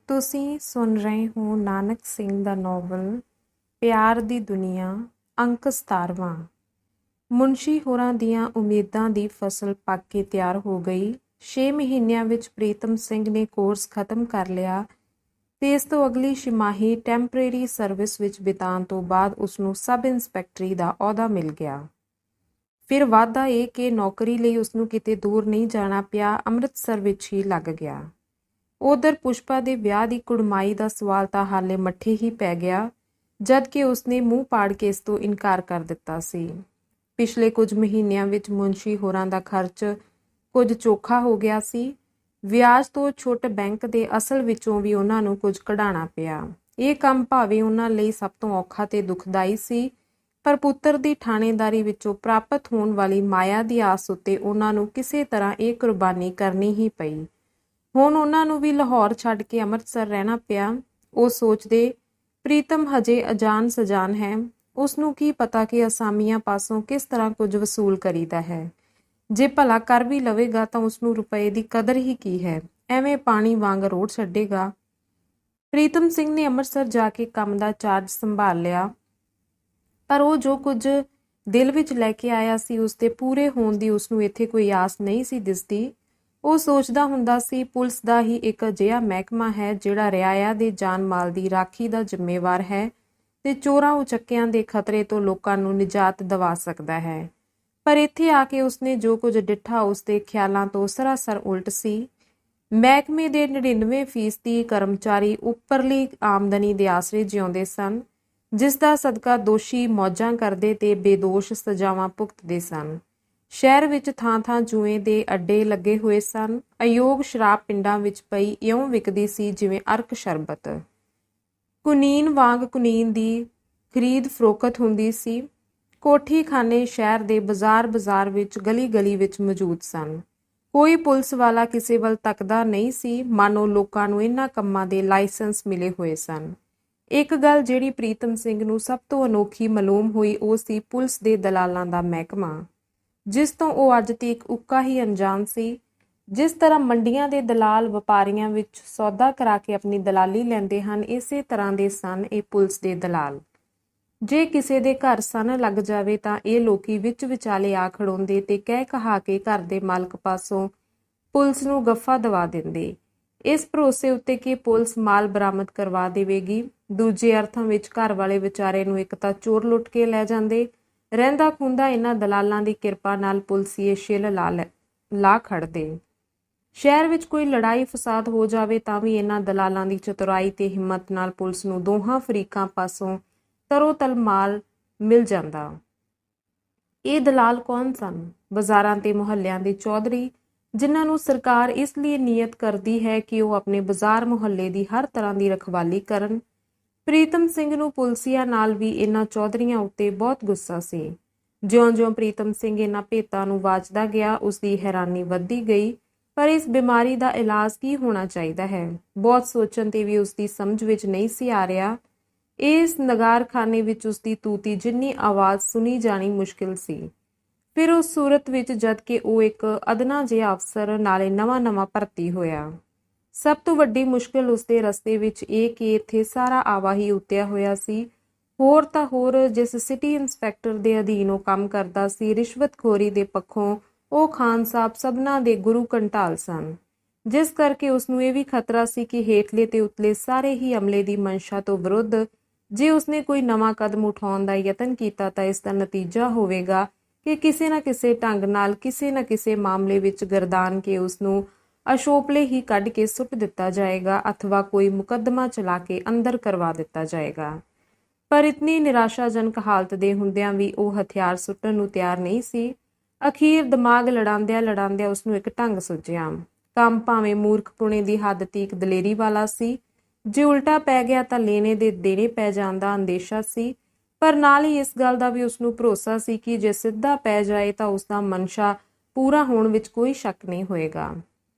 ਤੁਸੀਂ ਸੁਣ ਰਹੇ ਹੋ ਨਾਨਕ ਸਿੰਘ ਦਾ ਨੋਵਲ ਪਿਆਰ ਦੀ ਦੁਨੀਆ ਅੰਕ 17ਵਾਂ। ਮੁਨਸ਼ੀ ਹੋਰਾਂ ਦੀਆਂ ਉਮੀਦਾਂ ਦੀ ਫਸਲ ਪੱਕ ਕੇ ਤਿਆਰ ਹੋ ਗਈ। 6 ਮਹੀਨਿਆਂ ਵਿੱਚ ਪ੍ਰੀਤਮ ਸਿੰਘ ਨੇ ਕੋਰਸ ਖਤਮ ਕਰ ਲਿਆ ਤੇ ਇਸ ਤੋਂ ਅਗਲੀ ਛਿਮਾਹੀ ਟੈਂਪਰੇਰੀ ਸਰਵਿਸ ਵਿੱਚ ਬਿਤਾਉਣ ਤੋਂ ਬਾਅਦ ਉਸਨੂੰ ਸਬ ਇੰਸਪੈਕਟਰੀ ਦਾ ਅਹੁਦਾ ਮਿਲ ਗਿਆ। ਫਿਰ ਵਾਧਾ ਇਹ ਕਿ ਨੌਕਰੀ ਲਈ ਉਸਨੂੰ ਕਿਤੇ ਦੂਰ ਨਹੀਂ ਜਾਣਾ ਪਿਆ, ਅੰਮ੍ਰਿਤਸਰ ਵਿੱਚ ਹੀ ਲੱਗ ਗਿਆ। ਉਧਰ ਪੁਸ਼ਪਾ ਦੇ ਵਿਆਹ ਦੀ ਕੁੜਮਾਈ ਦਾ ਸਵਾਲ ਤਾਂ ਹਾਲੇ ਮੱਠੇ ਹੀ ਪੈ ਗਿਆ, ਜਦ ਕਿ ਉਸਨੇ ਮੂੰਹ ਪਾੜ ਕੇ ਇਸ ਤੋਂ ਇਨਕਾਰ ਕਰ ਦਿੱਤਾ ਸੀ। ਪਿਛਲੇ ਕੁਝ ਮਹੀਨਿਆਂ ਵਿੱਚ ਮੁਨਸ਼ੀ ਹੋਰਾਂ ਦਾ ਖਰਚ ਕੁਝ ਚੋਖਾ ਹੋ ਗਿਆ ਸੀ। ਵਿਆਜ ਤੋਂ ਛੁੱਟ ਬੈਂਕ ਦੇ ਅਸਲ ਵਿੱਚੋਂ ਵੀ ਉਹਨਾਂ ਨੂੰ ਕੁਝ ਕਢਾਉਣਾ ਪਿਆ। ਇਹ ਕੰਮ ਭਾਵੇਂ ਉਹਨਾਂ ਲਈ ਸਭ ਤੋਂ ਔਖਾ ਤੇ ਦੁਖਦਾਈ ਸੀ, ਪਰ ਪੁੱਤਰ ਦੀ ਠਾਣੇਦਾਰੀ ਵਿੱਚੋਂ ਪ੍ਰਾਪਤ ਹੋਣ ਵਾਲੀ ਮਾਇਆ ਦੀ ਆਸ ਉੱਤੇ ਉਹਨਾਂ ਨੂੰ ਕਿਸੇ ਤਰ੍ਹਾਂ ਇਹ ਕੁਰਬਾਨੀ ਕਰਨੀ ਹੀ ਪਈ। ਹੁਣ ਉਹਨਾਂ ਨੂੰ ਵੀ ਲਾਹੌਰ ਛੱਡ ਕੇ ਅੰਮ੍ਰਿਤਸਰ ਰਹਿਣਾ ਪਿਆ। ਉਹ ਸੋਚਦੇ, ਪ੍ਰੀਤਮ ਹਜੇ ਅਜਾਨ ਸਜਾਨ ਹੈ, ਉਸਨੂੰ ਕੀ ਪਤਾ ਕਿ ਅਸਾਮੀਆਂ ਪਾਸੋਂ ਕਿਸ ਤਰ੍ਹਾਂ ਕੁਝ ਵਸੂਲ ਕਰੀਦਾ ਹੈ। ਜੇ ਭਲਾ ਕਰ ਵੀ ਲਵੇਗਾ ਤਾਂ ਉਸਨੂੰ ਰੁਪਏ ਦੀ ਕਦਰ ਹੀ ਕੀ ਹੈ, ਐਵੇਂ ਪਾਣੀ ਵਾਂਗ ਰੋੜ ਛੱਡੇਗਾ। ਪ੍ਰੀਤਮ ਸਿੰਘ ਨੇ ਅੰਮ੍ਰਿਤਸਰ ਜਾ ਕੇ ਕੰਮ ਦਾ ਚਾਰਜ ਸੰਭਾਲ ਲਿਆ, ਪਰ ਉਹ ਜੋ ਕੁਝ ਦਿਲ ਵਿੱਚ ਲੈ ਕੇ ਆਇਆ ਸੀ ਉਸਦੇ ਪੂਰੇ ਹੋਣ ਦੀ ਉਸਨੂੰ ਇੱਥੇ ਕੋਈ ਆਸ ਨਹੀਂ ਸੀ ਦਿਸਦੀ। ਉਹ ਸੋਚਦਾ ਹੁੰਦਾ ਸੀ, ਪੁਲਿਸ ਦਾ ਹੀ ਇੱਕ ਅਜਿਹਾ ਮਹਿਕਮਾ ਹੈ ਜਿਹੜਾ ਰਿਆਇਆ ਦੇ ਜਾਨ ਮਾਲ ਦੀ ਰਾਖੀ ਦਾ ਜ਼ਿੰਮੇਵਾਰ ਹੈ ਤੇ ਚੋਰਾਂ ਉਚੱਕਿਆਂ ਦੇ ਖਤਰੇ ਤੋਂ ਲੋਕਾਂ ਨੂੰ ਨਿਜਾਤ ਦਿਵਾ ਸਕਦਾ ਹੈ। ਪਰ ਇੱਥੇ ਆ ਕੇ ਉਸਨੇ ਜੋ ਕੁਝ ਡਿੱਠਾ ਉਸਦੇ ਖਿਆਲਾਂ ਤੋਂ ਸਰਾਸਰ ਉਲਟ ਸੀ। ਮਹਿਕਮੇ ਦੇ 99% ਕਰਮਚਾਰੀ ਉੱਪਰਲੀ ਆਮਦਨੀ ਦੇ ਆਸਰੇ ਜਿਉਂਦੇ ਸਨ, ਜਿਸ ਦਾ ਸਦਕਾ ਦੋਸ਼ੀ ਮੌਜਾਂ ਕਰਦੇ ਤੇ ਬੇਦੋਸ਼ ਸਜ਼ਾਵਾਂ ਭੁਗਤਦੇ ਸਨ। ਸ਼ਹਿਰ ਵਿੱਚ ਥਾਂ-ਥਾਂ ਜੂਏ ਦੇ ਅੱਡੇ ਲੱਗੇ ਹੋਏ ਸਨ। ਅਯੋਗ ਸ਼ਰਾਬ ਪਿੰਡਾਂ ਵਿੱਚ ਪਈ ਇਉਂ ਵਿਕਦੀ ਸੀ ਜਿਵੇਂ ਅਰਕ ਸ਼ਰਬਤ। ਕੁਨੀਨ ਵਾਂਗ ਕੁਨੀਨ ਦੀ ਖਰੀਦ ਫਰੋਖਤ ਹੁੰਦੀ ਸੀ। ਕੋਠੀ ਖਾਨੇ ਸ਼ਹਿਰ ਦੇ ਬਾਜ਼ਾਰ ਵਿੱਚ ਗਲੀ ਵਿੱਚ ਮੌਜੂਦ ਸਨ। ਕੋਈ ਪੁਲਿਸ ਵਾਲਾ ਕਿਸੇ ਵੱਲ ਤੱਕਦਾ ਨਹੀਂ ਸੀ, ਮਾਨੋ ਲੋਕਾਂ ਨੂੰ ਇਹਨਾਂ ਕੰਮਾਂ ਦੇ ਲਾਇਸੈਂਸ ਮਿਲੇ ਹੋਏ ਸਨ। ਇੱਕ ਗੱਲ ਜਿਹੜੀ ਪ੍ਰੀਤਮ ਸਿੰਘ ਨੂੰ ਸਭ ਤੋਂ ਅਨੋਖੀ ਮਾਲੂਮ ਹੋਈ ਉਹ ਸੀ ਪੁਲਿਸ ਦੇ ਦਲਾਲਾਂ ਦਾ ਮਹਿਕਮਾ, ਜਿਸ ਤੋਂ ਉਹ ਅੱਜ ਤੀਕ ਉੱਕਾ ਹੀ ਅਣਜਾਣ ਸੀ। ਜਿਸ ਤਰ੍ਹਾਂ ਮੰਡੀਆਂ ਦੇ ਦਲਾਲ ਵਪਾਰੀਆਂ ਵਿੱਚ ਸੌਦਾ ਕਰਾ ਕੇ ਆਪਣੀ ਦਲਾਲੀ ਲੈਂਦੇ ਹਨ, ਇਸੇ ਤਰ੍ਹਾਂ ਦੇ ਸਨ ਇਹ ਪੁਲਿਸ ਦੇ ਦਲਾਲ। ਜੇ ਕਿਸੇ ਦੇ ਘਰ ਸਨ ਲੱਗ ਜਾਵੇ ਤਾਂ ਇਹ ਲੋਕੀ ਵਿੱਚ ਵਿਚਾਲੇ ਆ ਖੜੋਂਦੇ ਤੇ ਕਹਿ ਕਹਾ ਕੇ ਘਰ ਦੇ ਮਾਲਕ ਪਾਸੋਂ ਪੁਲਿਸ ਨੂੰ ਗੱਫਾ ਦਵਾ ਦਿੰਦੇ, ਇਸ ਭਰੋਸੇ ਉੱਤੇ ਕਿ ਪੁਲਿਸ ਮਾਲ ਬਰਾਮਦ ਕਰਵਾ ਦੇਵੇਗੀ। ਦੂਜੇ ਅਰਥਾਂ ਵਿੱਚ ਘਰ ਵਾਲੇ ਵਿਚਾਰੇ ਨੂੰ ਇੱਕ ਤਾਂ ਚੋਰ ਲੁੱਟ ਕੇ ਲੈ ਜਾਂਦੇ। ਰਹਿੰਦਾ ਖੁੰਦਾ ਇਹਨਾਂ ਦਲਾਲਾਂ ਦੀ ਕਿਰਪਾ ਨਾਲ ਪੁਲਸੀਏ ਛਿੱਲ ਲਾ ਖੜਦੇ। ਸ਼ਹਿਰ ਵਿੱਚ ਕੋਈ ਲੜਾਈ ਫਸਾਦ ਹੋ ਜਾਵੇ ਤਾਂ ਵੀ ਇਹਨਾਂ ਦਲਾਲਾਂ ਦੀ ਚਤੁਰਾਈ ਤੇ ਹਿੰਮਤ ਨਾਲ ਪੁਲਿਸ ਨੂੰ ਦੋਹਾਂ ਫਰੀਕਾਂ ਪਾਸੋਂ ਤਰੋ-ਤਲ ਮਾਲ ਮਿਲ ਜਾਂਦਾ। ਇਹ ਦਲਾਲ ਕੌਣ ਸਨ? ਬਾਜ਼ਾਰਾਂ ਤੇ ਮੁਹੱਲਿਆਂ ਦੇ ਚੌਧਰੀ, ਜਿਨ੍ਹਾਂ ਨੂੰ ਸਰਕਾਰ ਇਸ ਲਈ ਨਿਯਤ ਕਰਦੀ ਹੈ ਕਿ ਉਹ ਆਪਣੇ ਬਾਜ਼ਾਰ ਮੁਹੱਲੇ ਦੀ ਹਰ ਤਰ੍ਹਾਂ ਦੀ ਰਖਵਾਲੀ ਕਰਨ। ਪ੍ਰੀਤਮ ਸਿੰਘ ਨੂੰ ਪੁਲਸੀਆ ਨਾਲ ਵੀ ਇਹਨਾਂ ਚੌਧਰੀਆਂ ਉੱਤੇ ਬਹੁਤ ਗੁੱਸਾ ਸੀ। ਜਿਉਂ-ਜਿਉਂ ਪ੍ਰੀਤਮ ਸਿੰਘ ਇਹਨਾਂ ਭੇਤਾਂ ਨੂੰ ਵਾਚਦਾ ਗਿਆ, ਉਸਦੀ ਹੈਰਾਨੀ ਵੱਧਦੀ ਗਈ। ਪਰ ਇਸ ਬਿਮਾਰੀ ਦਾ ਇਲਾਜ ਕੀ ਹੋਣਾ ਚਾਹੀਦਾ ਹੈ, ਬਹੁਤ ਸੋਚਣ ਤੇ ਵੀ ਉਸਦੀ ਸਮਝ ਵਿੱਚ ਨਹੀਂ ਸੀ ਆ ਰਿਹਾ। ਇਸ ਨਗਾਰਖਾਨੇ ਵਿੱਚ ਉਸਦੀ ਤੂਤੀ ਜਿੰਨੀ ਆਵਾਜ਼ ਸੁਣੀ ਜਾਣੀ ਮੁਸ਼ਕਿਲ ਸੀ। ਫਿਰ ਉਸ ਸੂਰਤ ਵਿੱਚ ਜਦ ਕਿ ਉਹ ਇੱਕ ਅਦਨਾ ਜਿਹਾ ਅਫਸਰ ਨਾਲੇ ਨਵਾਂ ਭਰਤੀ ਹੋਇਆ। ਸਭ ਤੋਂ ਵੱਡੀ ਮੁਸ਼ਕਿਲ ਉਸਦੇ ਰਸਤੇ ਵਿੱਚ ਇਹ ਕਿ ਇੱਥੇ ਸਾਰਾ ਆਵਾਹੀ ਉਤਿਆ ਹੋਇਆ ਸੀ। ਹੋਰ ਤਾਂ ਹੋਰ, ਜਿਸ ਸਿਟੀ ਇੰਸਪੈਕਟਰ ਦੇ ਅਧੀਨ ਉਹ ਕੰਮ ਕਰਦਾ ਸੀ, ਰਿਸ਼ਵਤਖੋਰੀ ਦੇ ਪੱਖੋਂ ਉਹ ਖਾਨ ਸਾਹਿਬ ਸਭਨਾਂ ਦੇ ਗੁਰੂ ਕੰਟਾਲ ਸਨ, ਜਿਸ ਕਰਕੇ ਉਸਨੂੰ ਇਹ ਵੀ ਖਤਰਾ ਸੀ ਕਿ ਹੇਠਲੇ ਤੇ ਉਤਲੇ ਸਾਰੇ ਹੀ ਅਮਲੇ ਦੀ ਮਨਸ਼ਾ ਤੋਂ ਵਿਰੁੱਧ ਜੇ ਉਸਨੇ ਕੋਈ ਨਵਾਂ ਕਦਮ ਉਠਾਉਣ ਦਾ ਯਤਨ ਕੀਤਾ ਤਾਂ ਇਸ ਦਾ ਨਤੀਜਾ ਹੋਵੇਗਾ ਕਿ ਕਿਸੇ ਨਾ ਕਿਸੇ ਢੰਗ ਨਾਲ ਕਿਸੇ ਨਾ ਕਿਸੇ ਮਾਮਲੇ ਵਿੱਚ ਗਰਦਾਨ ਕੇ ਉਸਨੂੰ ਅਸ਼ੋਪਲੇ ਹੀ ਕੱਢ ਕੇ ਸੁੱਟ ਦਿੱਤਾ ਜਾਏਗਾ ਅਥਵਾ ਕੋਈ ਮੁਕੱਦਮਾ ਚਲਾ ਕੇ ਅੰਦਰ ਕਰਵਾ ਦਿੱਤਾ ਜਾਏਗਾ। ਪਰ ਇਤਨੀ ਨਿਰਾਸ਼ਾਜਨਕ ਹਾਲਤ ਦੇ ਹੁੰਦਿਆਂ ਵੀ ਉਹ ਹਥਿਆਰ ਸੁੱਟਣ ਨੂੰ ਤਿਆਰ ਨਹੀਂ ਸੀ। ਅਖੀਰ ਦਿਮਾਗ ਲੜਾਂਦਿਆਂ ਉਸਨੂੰ ਇੱਕ ਢੰਗ ਸੁੱਝਿਆ। ਕੰਮ ਭਾਵੇਂ ਮੂਰਖਪੁਣੇ ਦੀ ਹੱਦ ਤੀਕ ਦਲੇਰੀ ਵਾਲਾ ਸੀ। ਜੇ ਉਲਟਾ ਪੈ ਗਿਆ ਤਾਂ ਲੈਣੇ ਦੇ ਦੇਣੇ ਪੈ ਜਾਣ ਦਾ ਅੰਦੇਸ਼ਾ ਸੀ, ਪਰ ਨਾਲ ਹੀ ਇਸ ਗੱਲ ਦਾ ਵੀ ਉਸਨੂੰ ਭਰੋਸਾ ਸੀ ਕਿ ਜੇ ਸਿੱਧਾ ਪੈ ਜਾਏ ਤਾਂ ਉਸਦਾ ਮਨਸ਼ਾ ਪੂਰਾ ਹੋਣ ਵਿੱਚ ਕੋਈ ਸ਼ੱਕ ਨਹੀਂ ਹੋਏਗਾ।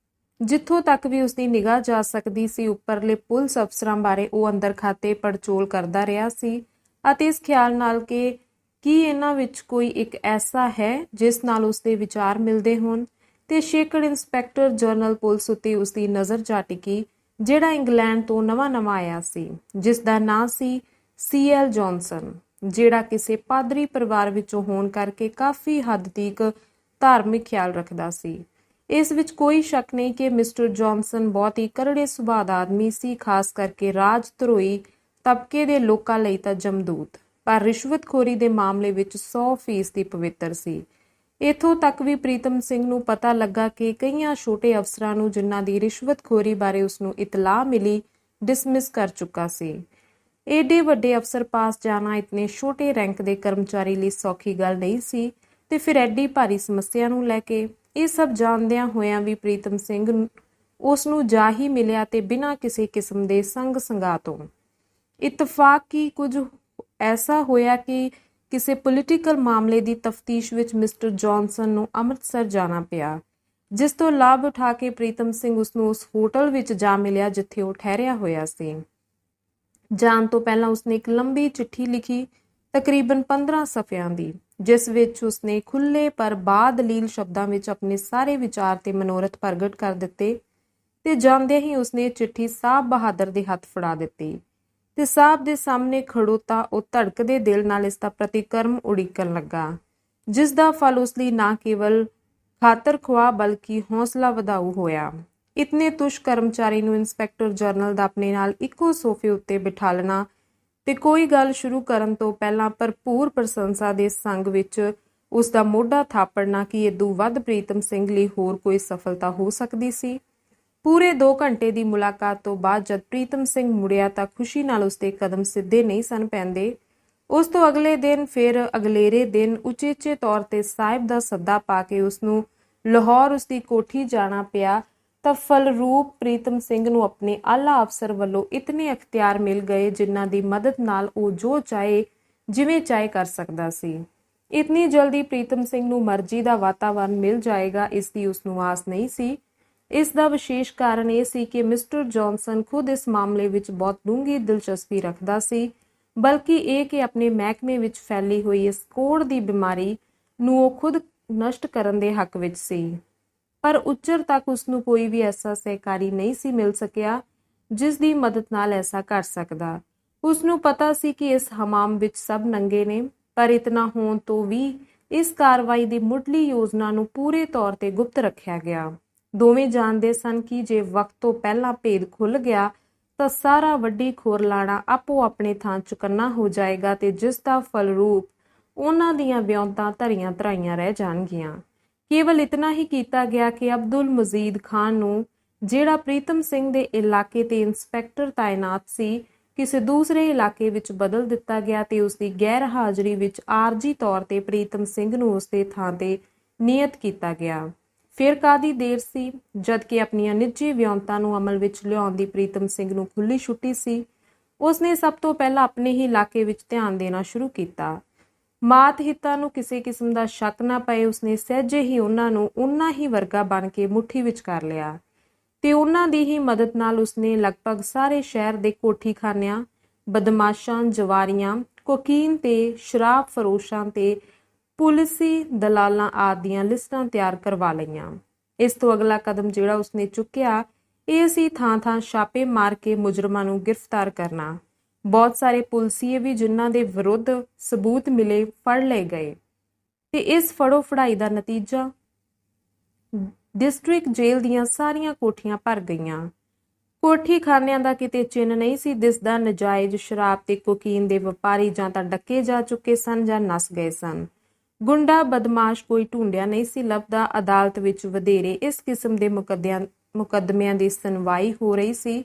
ਜਿੱਥੋਂ ਤੱਕ ਵੀ ਉਸਦੀ ਨਿਗਾਹ ਜਾ ਸਕਦੀ ਸੀ, ਉੱਪਰਲੇ ਪੁਲਿਸ ਅਫਸਰਾਂ ਬਾਰੇ ਉਹ ਅੰਦਰ ਖਾਤੇ ਪੜਚੋਲ ਕਰਦਾ ਰਿਹਾ ਸੀ ਅਤੇ ਇਸ ਖਿਆਲ ਨਾਲ ਕਿ ਕੀ ਇਹਨਾਂ ਵਿੱਚ ਕੋਈ ਇੱਕ ਐਸਾ ਹੈ ਜਿਸ ਨਾਲ ਉਸਦੇ ਵਿਚਾਰ ਮਿਲਦੇ ਹੋਣ, ਤੇ ਸ਼ੇਕੜ ਇੰਸਪੈਕਟਰ ਜਨਰਲ ਪੁਲਿਸ ਉੱਤੇ ਉਸਦੀ ਨਜ਼ਰ ਜਾ ਟਿਕੀ, ਜਿਹੜਾ ਇੰਗਲੈਂਡ ਤੋਂ ਨਵਾਂ ਆਇਆ ਸੀ, ਜਿਸ ਦਾ ਨਾਂ ਸੀ C.L. ਜੌਨਸਨ, ਜਿਹੜਾ ਕਿਸੇ ਪਾਦਰੀ ਪਰਿਵਾਰ ਵਿੱਚੋਂ ਹੋਣ ਕਰਕੇ ਕਾਫੀ ਹੱਦ ਤੱਕ ਧਾਰਮਿਕ ਖਿਆਲ ਰੱਖਦਾ ਸੀ। ਇਸ ਵਿੱਚ ਕੋਈ ਸ਼ੱਕ ਨਹੀਂ ਕਿ ਮਿਸਟਰ ਜੌਨਸਨ ਬਹੁਤ ਹੀ ਕਰੜੇ ਸੁਭਾਅ ਦਾ ਆਦਮੀ ਸੀ, ਖਾਸ ਕਰਕੇ ਰਾਜ ਧਰੋਹੀ ਤਬਕੇ ਦੇ ਲੋਕਾਂ ਲਈ ਤਾਂ ਜਮਦੂਤ, ਪਰ ਰਿਸ਼ਵਤਖੋਰੀ ਦੇ ਮਾਮਲੇ ਵਿੱਚ 100% ਪਵਿੱਤਰ ਸੀ। ਇੱਥੋਂ ਤੱਕ ਵੀ ਪ੍ਰੀਤਮ ਸਿੰਘ ਨੂੰ ਪਤਾ ਲੱਗਾ ਕਿ ਕਈਆਂ ਛੋਟੇ ਅਫਸਰਾਂ ਨੂੰ ਜਿਨ੍ਹਾਂ ਦੀ ਰਿਸ਼ਵਤਖੋਰੀ ਬਾਰੇ ਉਸਨੂੰ ਇਤਲਾਹ ਮਿਲੀ, ਡਿਸਮਿਸ ਕਰ ਚੁੱਕਾ ਸੀ। ਏਡੇ ਵੱਡੇ ਅਫਸਰ ਪਾਸ ਜਾਣਾ ਇਤਨੇ ਛੋਟੇ ਰੈਂਕ ਦੇ ਕਰਮਚਾਰੀ ਲਈ ਸੌਖੀ ਗੱਲ ਨਹੀਂ ਸੀ, ਤੇ ਫਿਰ ਐਡੀ ਭਾਰੀ ਸਮੱਸਿਆ ਨੂੰ ਲੈ ਕੇ ਇਹ ਸਭ ਜਾਣਦਿਆਂ ਹੋਇਆਂ ਵੀ ਪ੍ਰੀਤਮ ਸਿੰਘ ਉਸ ਨੂੰ ਜਾ ਹੀ ਮਿਲਿਆ ਤੇ ਬਿਨਾਂ ਕਿਸੇ ਕਿਸਮ ਦੇ ਸੰਗ ਸੰਗਾ ਤੋਂ। ਇਤਫਾਕ ਕੀ ਕੁਝ ਐਸਾ ਹੋਇਆ ਕਿ ਕਿਸੇ ਪੋਲੀਟੀਕਲ ਮਾਮਲੇ ਦੀ ਤਫਤੀਸ਼ ਵਿੱਚ ਮਿਸਟਰ ਜੌਨਸਨ ਨੂੰ ਅੰਮ੍ਰਿਤਸਰ ਜਾਣਾ ਪਿਆ, ਜਿਸ ਤੋਂ ਲਾਭ ਉਠਾ ਕੇ ਪ੍ਰੀਤਮ ਸਿੰਘ ਉਸਨੂੰ ਉਸ ਹੋਟਲ ਵਿੱਚ ਜਾ ਮਿਲਿਆ ਜਿੱਥੇ ਉਹ ਠਹਿਰਿਆ ਹੋਇਆ ਸੀ। ਜਾਣ ਤੋਂ ਪਹਿਲਾਂ ਉਸਨੇ ਇੱਕ ਲੰਬੀ ਚਿੱਠੀ ਲਿਖੀ, ਤਕਰੀਬਨ 15 ਸਫ਼ਿਆਂ ਦੀ, ਜਿਸ ਵਿੱਚ ਉਸਨੇ ਖੁੱਲ੍ਹੇ ਪਰ ਬਾਦਲੀਲ ਸ਼ਬਦਾਂ ਵਿੱਚ ਆਪਣੇ ਸਾਰੇ ਵਿਚਾਰ ਤੇ ਮਨੋਰਥ ਪ੍ਰਗਟ ਕਰ ਦਿੱਤੇ, ਤੇ ਜਾਂਦਿਆਂ ਹੀ ਉਸਨੇ ਚਿੱਠੀ ਸਾਹਿਬ ਬਹਾਦਰ ਦੇ ਹੱਥ ਫੜਾ ਦਿੱਤੀ ਤੇ ਸਾਹਿਬ ਦੇ ਸਾਹਮਣੇ ਖੜੋਤਾ ਉਹ ਧੜਕਦੇ ਦਿਲ ਨਾਲ ਇਸ ਦਾ ਪ੍ਰਤੀਕਰਮ ਉਡੀਕਣ ਲੱਗਾ, ਜਿਸ ਦਾ ਫਲ ਉਸ ਲਈ ਨਾ ਕੇਵਲ ਖਾਤਰ ਖੁਆਹ ਬਲਕਿ ਹੌਸਲਾ ਵਧਾਊ ਹੋਇਆ। ਇਤਨੇ ਤੁਸ਼ ਕਰਮਚਾਰੀ ਨੂੰ ਇੰਸਪੈਕਟਰ ਜਨਰਲ ਦਾ ਆਪਣੇ ਨਾਲ ਇੱਕੋ ਸੋਫੇ ਉੱਤੇ ਬਿਠਾਲਣਾ ਤੇ ਕੋਈ ਗੱਲ ਸ਼ੁਰੂ ਕਰਨ ਤੋਂ ਪਹਿਲਾਂ ਭਰਪੂਰ ਪ੍ਰਸ਼ੰਸਾ ਦੇ ਸੰਗ ਵਿੱਚ ਉਸ ਦਾ ਮੋਢਾ ਥਾਪੜਨਾ ਕਿ ਇਦੋਂ ਵੱਧ ਪ੍ਰੀਤਮ ਸਿੰਘ ਲਈ ਹੋਰ ਕੋਈ ਸਫਲਤਾ ਹੋ ਸਕਦੀ ਸੀ। ਪੂਰੇ 2 ਘੰਟੇ ਦੀ ਮੁਲਾਕਾਤ ਤੋਂ ਬਾਅਦ ਜਦ ਪ੍ਰੀਤਮ ਸਿੰਘ ਮੁੜਿਆ ਤਾਂ ਖੁਸ਼ੀ ਨਾਲ ਉਸਦੇ ਕਦਮ ਸਿੱਧੇ ਨਹੀਂ ਸਨ ਪੈਂਦੇ। ਉਸ ਤੋਂ ਅਗਲੇ ਦਿਨ ਫਿਰ ਅਗਲੇਰੇ ਦਿਨ ਉਚੇਚੇ ਤੌਰ ਤੇ ਸਾਹਿਬ ਦਾ ਸੱਦਾ ਪਾ ਕੇ ਉਸਨੂੰ ਲਾਹੌਰ ਉਸਦੀ ਕੋਠੀ ਜਾਣਾ ਪਿਆ, ਤਾਂ ਫਲਰੂਪ ਪ੍ਰੀਤਮ ਸਿੰਘ ਨੂੰ ਆਪਣੇ ਆਲਾ ਅਫਸਰ ਵੱਲੋਂ ਇਤਨੇ ਅਖਤਿਆਰ ਮਿਲ ਗਏ ਜਿਨ੍ਹਾਂ ਦੀ ਮਦਦ ਨਾਲ ਉਹ ਜੋ ਚਾਹੇ ਜਿਵੇਂ ਚਾਹੇ ਕਰ ਸਕਦਾ ਸੀ। ਇਤਨੀ ਜਲਦੀ ਪ੍ਰੀਤਮ ਸਿੰਘ ਨੂੰ ਮਰਜ਼ੀ ਦਾ ਵਾਤਾਵਰਨ ਮਿਲ ਜਾਏਗਾ ਇਸ ਦੀ ਉਸਨੂੰ ਆਸ ਨਹੀਂ ਸੀ। ਇਸ ਦਾ ਵਿਸ਼ੇਸ਼ ਕਾਰਨ ਇਹ ਸੀ ਕਿ ਮਿਸਟਰ ਜੌਨਸਨ ਖੁਦ ਇਸ ਮਾਮਲੇ ਵਿੱਚ ਬਹੁਤ ਡੂੰਘੀ ਦਿਲਚਸਪੀ ਰੱਖਦਾ ਸੀ, ਬਲਕਿ ਇਹ ਕਿ ਆਪਣੇ ਮਹਿਕਮੇ ਵਿੱਚ ਫੈਲੀ ਹੋਈ ਇਸ ਕੋੜ ਦੀ ਬਿਮਾਰੀ ਨੂੰ ਉਹ ਖੁਦ ਨਸ਼ਟ ਕਰਨ ਦੇ ਹੱਕ ਵਿੱਚ ਸੀ। ਪਰ ਉੱਚਰ ਤੱਕ ਉਸਨੂੰ ਕੋਈ ਵੀ ਐਸਾ ਸਹਿਕਾਰੀ ਨਹੀਂ ਸੀ ਮਿਲ ਸਕਿਆ ਜਿਸ ਦੀ ਮਦਦ ਨਾਲ ਐਸਾ ਕਰ ਸਕਦਾ। ਉਸਨੂੰ ਪਤਾ ਸੀ ਕਿ ਇਸ ਹਮਾਮ ਵਿੱਚ ਸਭ ਨੰਗੇ ਨੇ, ਪਰ ਇਤਨਾ ਹੋਣ ਤੋਂ ਵੀ ਇਸ ਕਾਰਵਾਈ ਦੀ ਮੁੱਢਲੀ ਯੋਜਨਾ ਨੂੰ ਪੂਰੇ ਤੌਰ ਤੇ ਗੁਪਤ ਰੱਖਿਆ ਗਿਆ। ਦੋਵੇਂ ਜਾਣਦੇ ਸਨ ਕਿ ਜੇ ਵਕਤ ਤੋਂ ਪਹਿਲਾਂ ਭੇਦ ਖੁੱਲ੍ਹ ਗਿਆ ਤਾਂ ਸਾਰਾ ਵੱਡੀ ਖੋਰਲਾਣਾ ਆਪੋ ਆਪਣੇ ਥਾਂ ਚੁਕੰਨਾ ਹੋ ਜਾਏਗਾ ਤੇ ਜਿਸ ਦਾ ਫਲਰੂਪ ਉਹਨਾਂ ਦੀਆਂ ਵਿਉਂਤਾਂ ਧਰੀਆਂ ਧਰਾਈਆਂ ਰਹਿ ਜਾਣਗੀਆਂ। ਕੇਵਲ ਇਤਨਾ ਹੀ ਕੀਤਾ ਗਿਆ ਕਿ ਅਬਦੁਲ ਮਜੀਦ ਖਾਨ ਨੂੰ, ਜਿਹੜਾ ਪ੍ਰੀਤਮ ਸਿੰਘ ਦੇ ਇਲਾਕੇ ਤੇ ਇੰਸਪੈਕਟਰ ਤਾਇਨਾਤ ਸੀ, ਕਿਸੇ ਦੂਸਰੇ ਇਲਾਕੇ ਵਿੱਚ ਬਦਲ ਦਿੱਤਾ ਗਿਆ ਤੇ ਉਸ ਦੀ ਗੈਰ ਹਾਜ਼ਰੀ ਵਿੱਚ ਆਰਜੀ ਤੌਰ ਤੇ ਪ੍ਰੀਤਮ ਸਿੰਘ ਨੂੰ ਉਸ ਦੇ ਥਾਂ ਤੇ ਨਿਯਤ ਕੀਤਾ ਗਿਆ। ਫਿਰ ਕਾਹਦੀ ਦੇਰ ਸੀ, ਜਦ ਕਿ ਆਪਣੀਆਂ ਨਿੱਜੀ ਵਿਉਂਤਾਂ ਨੂੰ ਅਮਲ ਵਿੱਚ ਲਿਆਉਣ ਦੀ ਪ੍ਰੀਤਮ ਸਿੰਘ ਨੂੰ ਖੁੱਲ੍ਹੀ ਛੁੱਟੀ ਸੀ। ਉਸਨੇ ਸਭ ਤੋਂ ਪਹਿਲਾਂ ਆਪਣੇ ਹੀ ਇਲਾਕੇ ਵਿੱਚ ਧਿਆਨ ਦੇਣਾ ਸ਼ੁਰੂ ਕੀਤਾ। ਮਾਤ ਹਿੱਤਾਂ ਨੂੰ ਕਿਸੇ ਕਿਸਮ ਦਾ ਸ਼ੱਕ ਨਾ ਪਏ, ਉਸਨੇ ਸਹਿਜੇ ਹੀ ਉਹਨਾਂ ਨੂੰ ਉਨਾ ਹੀ ਵਰਗਾ ਬਣ ਕੇ ਮੁੱਠੀ ਵਿੱਚ ਕਰ ਲਿਆ ਤੇ ਉਹਨਾਂ ਦੀ ਹੀ ਮਦਦ ਨਾਲ ਉਸਨੇ ਲਗਭਗ ਸਾਰੇ ਸ਼ਹਿਰ ਦੇ ਕੋਠੀਖਾਨਿਆਂ, ਬਦਮਾਸ਼ਾਂ, ਜਵਾਰੀਆਂ, ਕੋਕੀਨ ਤੇ ਸ਼ਰਾਬ ਫਰੋਸ਼ਾਂ ਤੇ ਪੁਲਿਸੀ ਦਲਾਲਾਂ ਆਦਿ ਦੀਆਂ ਲਿਸਟਾਂ ਤਿਆਰ ਕਰਵਾ ਲਈਆਂ। ਇਸ ਤੋਂ ਅਗਲਾ ਕਦਮ ਜਿਹੜਾ ਉਸਨੇ ਚੁੱਕਿਆ ਇਹ ਸੀ ਥਾਂ-ਥਾਂ ਛਾਪੇ ਮਾਰ ਕੇ ਮੁਜਰਮਾਂ ਨੂੰ ਗ੍ਰਿਫਤਾਰ ਕਰਨਾ। ਬਹੁਤ ਸਾਰੇ ਪੁਲਸੀਏ ਵੀ ਜਿਨ੍ਹਾਂ ਦੇ ਵਿਰੁੱਧ ਸਬੂਤ ਮਿਲੇ ਫੜ ਲਏ ਗਏ ਤੇ ਇਸ ਫੜੋ ਫੜਾਈ ਦਾ ਨਤੀਜਾ ਡਿਸਟ੍ਰਿਕਟ ਜੇਲ੍ਹ ਦੀਆਂ ਸਾਰੀਆਂ ਕੋਠੀਆਂ ਭਰ ਗਈਆਂ। ਕੋਠੀ ਖਾਨਿਆਂ ਦਾ ਕਿਤੇ ਚਿੰਨ੍ਹ ਨਹੀਂ ਸੀ ਦਿਸਦਾ। ਨਜਾਇਜ਼ ਸ਼ਰਾਬ ਤੇ ਕੋਕੀਨ ਦੇ ਵਪਾਰੀ ਜਾਂ ਤਾਂ ਡੱਕੇ ਜਾ ਚੁੱਕੇ ਸਨ ਜਾਂ ਨੱਸ ਗਏ ਸਨ। ਗੁੰਡਾ ਬਦਮਾਸ਼ ਕੋਈ ਢੂੰਡਿਆ ਨਹੀਂ ਸੀ ਲੱਭਦਾ। ਅਦਾਲਤ ਵਿੱਚ ਵਧੇਰੇ ਇਸ ਕਿਸਮ ਦੇ ਮੁਕੱਦਮਿਆਂ ਦੀ ਸੁਣਵਾਈ ਹੋ ਰਹੀ ਸੀ।